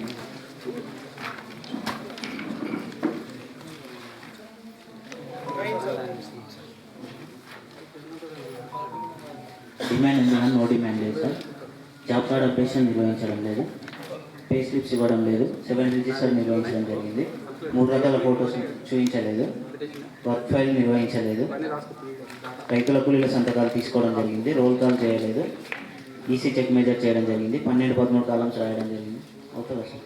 డిమాండ్ ఉంది కానీ నో డిమాండ్ లేదు సార్. జాబ్ కార్డ్ అప్డేషన్ నిర్వహించడం లేదు, పే స్లిప్స్ ఇవ్వడం లేదు, 7 రిజిస్టర్ నిర్వహించడం జరిగింది, 3 రకాల ఫోటోస్ చూపించలేదు, వర్క్ ఫైల్ నిర్వహించలేదు, రైతుల కూలీల సంతకాలు తీసుకోవడం జరిగింది, రోల్ కాల్ చేయలేదు, ఈసీ చెక్ మెజర్ చేయడం జరిగింది, 12-13 కాలమ్స్ రాయడం జరిగింది. అవుతుందా సార్?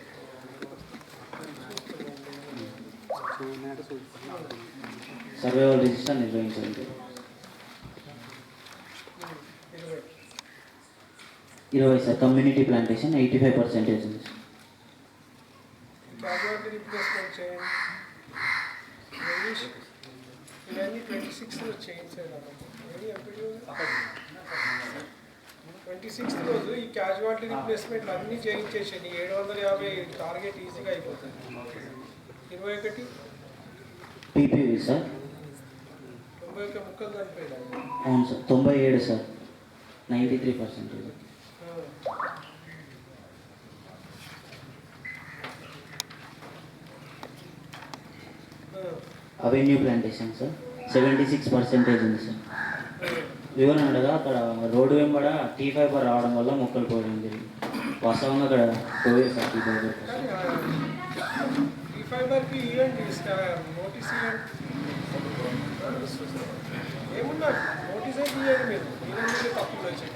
సర్వైవల్ రిజిస్టర్ నిర్వహించడం జరిగింది. 20 సార్. కమ్యూనిటీ ప్లాంటేషన్ 85% ఉంది. రిప్లేస్మెంట్ చేయండి. ఇవన్నీ 26 చేయించారు. 26 రోజు ఈ క్యాజువాలిటీ రిప్లేస్మెంట్లు అన్నీ చేయించేసేయండి. 750 టార్గెట్ ఈజీగా అయిపోతుంది. 21 పీపీవి సార్. 91 ముక్కలు చనిపోయాయి. అవును sir. 97 sir. 93%. Avenue plantation sir 76% ఉంది సార్. వివరణ అడగా అక్కడ రోడ్డు వెంబడ టీ ఫైబర్ రావడం వల్ల మొక్కలు పోవడం జరిగింది. వాస్తవంగా అక్కడ పోయారు సార్ టీ ఫైబర్. టీ ఫైబర్కి ఇవ్వండి, నోటీస్ ఇవ్వండి. ఏమున్నా నోటీస్ అయితే ఇవ్వండి. మీరు మీరే తప్పులు వచ్చాయి.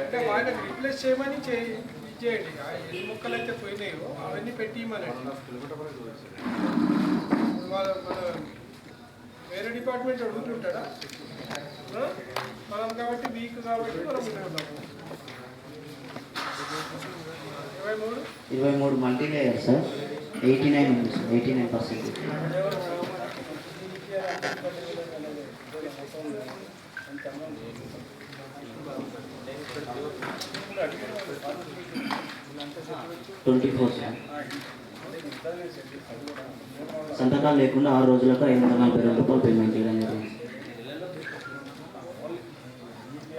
అంటే వాళ్ళకి రీప్లేస్ చేయమని చేయండి. ఎన్ని మొక్కలు అయితే పోయినాయో అవన్నీ పెట్టి ఇవ్వమనండి. మన వేరే డిపార్ట్మెంట్ అడుగుతుంటాడా మనం కాబట్టి వీక్ కాబట్టి మనం ఉన్నాము. 23 మల్టీ లేయర్ సార్. 89 ఉంది సార్. 89%. 24 సార్. సంతకాలు లేకుండా 6 రోజులకు 542 రూపాయలు పేమెంట్ చేయడం జరిగింది.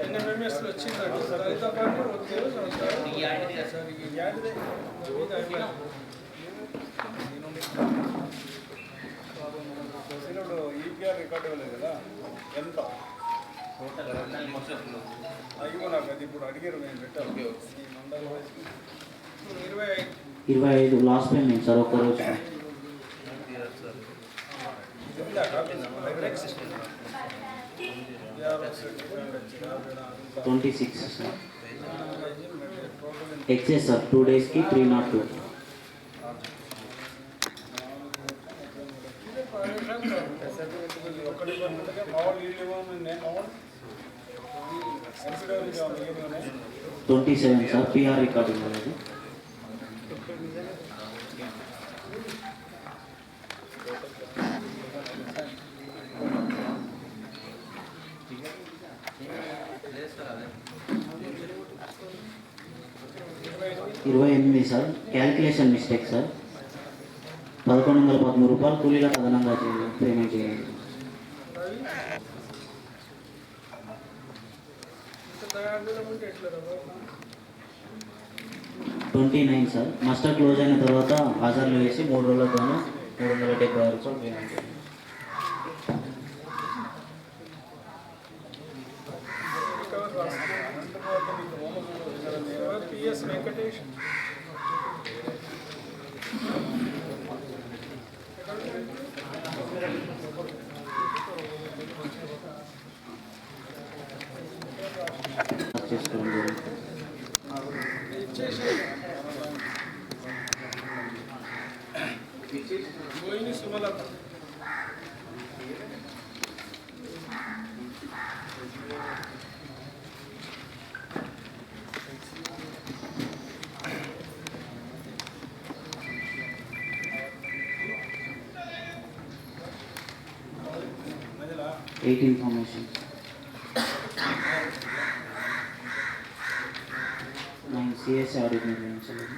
ఎన్ఎంఎంఎస్లో వచ్చిందండి దానితో పాటు ఈపీఆర్ రికార్డు ఇవ్వలేదు కదా ఎంత అయ్యో నాకు అది ఇప్పుడు అడిగారు నేను పెట్టాను 25 లాస్ట్ పేమెంట్ సార్ ఒక్క రోజు. 26 సార్. ఎక్సెస్ సార్ 2 డేస్కి 302. Twenty 27 sir. పిఆర్ రికార్డింగ్ అనేది 28 సార్. Calculation mistake sir. 1113 రూపాయలు కూలీల అదనంగా పేమెంట్ చేయాలి. 29 సార్. మాస్టర్ క్లోజ్ అయిన తర్వాత హాజరులు వేసి 3 రోజులతోనూ 376 రూపాయలు పేమెంట్ చేయాలి. పిఎస్ వెంకటేష్ చేసుకోవడం జరిగింది. గోయిని సుమలత 8 information. 9 CS audit నిర్వహించలేదు.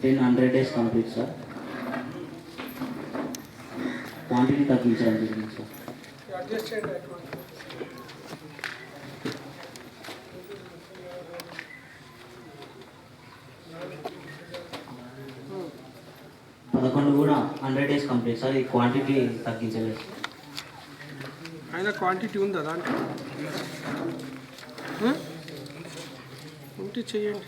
100 days కంప్లీట్ సార్. క్వాంటిటీ తగ్గించడం జరిగింది సార్. అడ్జస్ట్ చేయండి. 11 కూడా 100 days కంప్లీట్ సార్. ఈ క్వాంటిటీ తగ్గించలేదు. అయినా క్వాంటిటీ ఉందా దాంట్లో ఉంటే చెయ్యండి.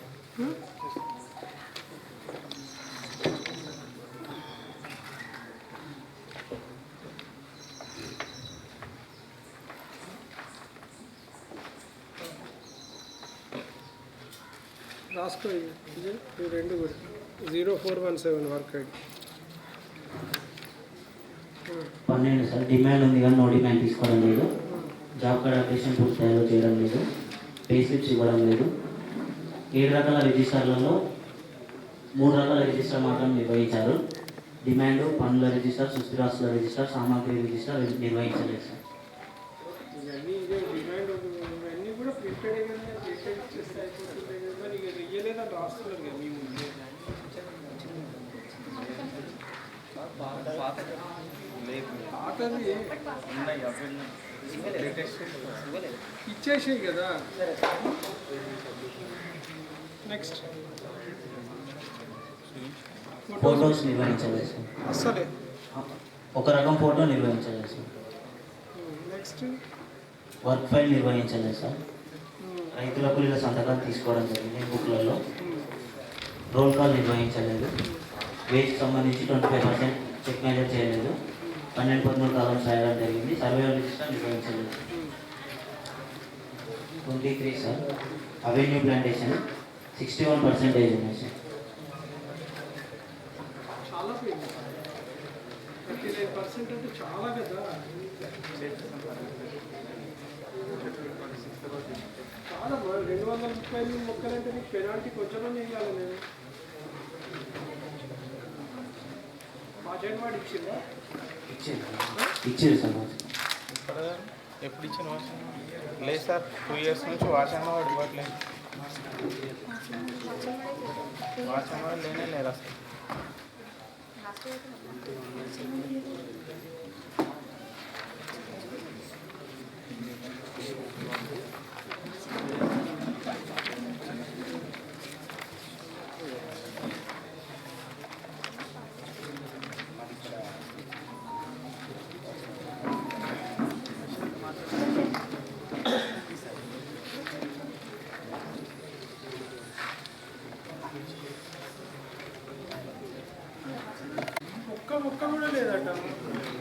రాసుకో ఇది 2 కూడా 0417 వర్క్ ఐడి 12 సార్. డిమాండ్ ఉంది కానీ నో డిమాండ్ తీసుకోవడం లేదు. జాబ్ కార్డ్ అప్లికేషన్ పూర్తి స్థాయిలో చేయడం లేదు. పే స్లిప్స్ ఇవ్వడం లేదు. 7 రకాల రిజిస్టర్లలో 3 రకాల రిజిస్టర్ మాత్రం నిర్వహించారు. డిమాండ్, పన్నుల రిజిస్టర్, సుస్థిరాస్తుల రిజిస్టర్, సామాగ్రి రిజిస్టర్ నిర్వహించలేదు సార్. ఇవన్నీ ఇదే డిమాండ్ ఇవన్నీ కూడా ప్రింటెడ్ ప్రింటెడ్ చేస్తే అయిపోతుంది కానీ ఇక రియలేదని రాస్తున్నారు కదా మీ ముందు. పాతది ఇచ్చేసాయి కదా. నెక్స్ట్ ఫోటోస్ నిర్వహించలేదు సార్. అసలే ఒక రకం ఫోటో నిర్వహించలేదు సార్. నెక్స్ట్ వర్క్ ఫైల్ నిర్వహించలేదు సార్. రైతుల కూలీల సంతకాలు తీసుకోవడం జరిగింది బుక్లలో. రోల్ కాల్ నిర్వహించలేదు. వేస్ట్ సంబంధించి 25% చెక్ మేజర్ చేయలేదు. 12-13 కాలం రాయడం జరిగింది. సర్వే రిజిస్టర్ నిర్వహించలేదు. 23 సార్. అవెన్యూ ప్లాంటేషన్ 61% ఉన్నాయి సార్. చాలా పోయింది. 39% అంటే చాలా కదా. చాలా 230 మొక్కలంటే నీకు పెనాల్టీ కొంచెమే ఇవ్వాలి. నేను పాచెంట్ వాడు ఇచ్చిందా? ఇచ్చారు సార్. ఎప్పుడు ఇచ్చిన వాషన్ లేదు సార్ 2 years నుంచి వాషన్ వాడు ఇవ్వట్లేదు వాషన్ వాడు లేనే లేరు అసలు ఒక్క కూడా లేదట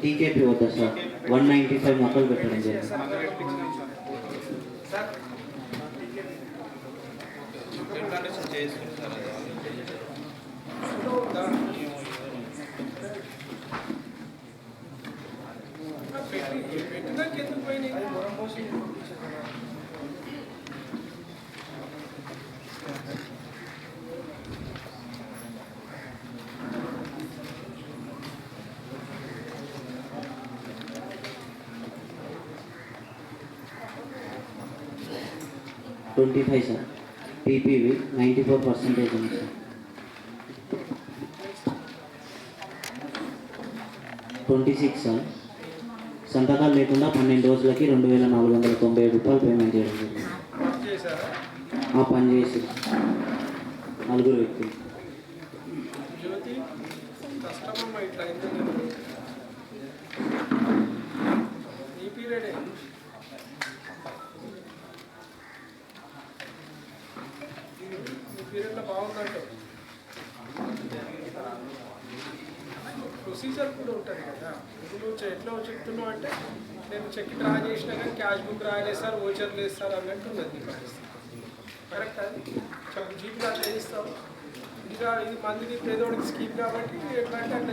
టీకేపీ వద్దా సార్ 195 మొక్కలు పెట్టడం జరిగింది పెట్టినాక ఎందుకు పోయినాయి 25 సార్ పీపీవి 94% ఉంది సార్ 26 సార్ సంతకాలు లేకుండా 12 రోజులకి 2497 రూపాయలు పేమెంట్ చేయడం జరిగింది పని చేసి 4 వ్యక్తులు జ్యోతి కష్టమమ్మా ఇట్లా ఈ పీరియడే ఈ పీరియడ్లో బాగుందంట ప్రొసీజర్ కూడా ఉంటుంది కదా ఇప్పుడు నువ్వు ఎట్లా చెప్తున్నావు అంటే నేను చెక్ డ్రా చేసినా కానీ క్యాష్ బుక్ రాయలేదు సార్ ఓచర్ లేదు సార్ అన్నట్టు ఉన్నది నీ పరిస్థితి కరెక్ట్ అది జీపీ అట్లా చేస్తావు ఇంకా ఇది మందికి పేదోడికి స్కీమ్ కాబట్టి ఎట్లా అంటే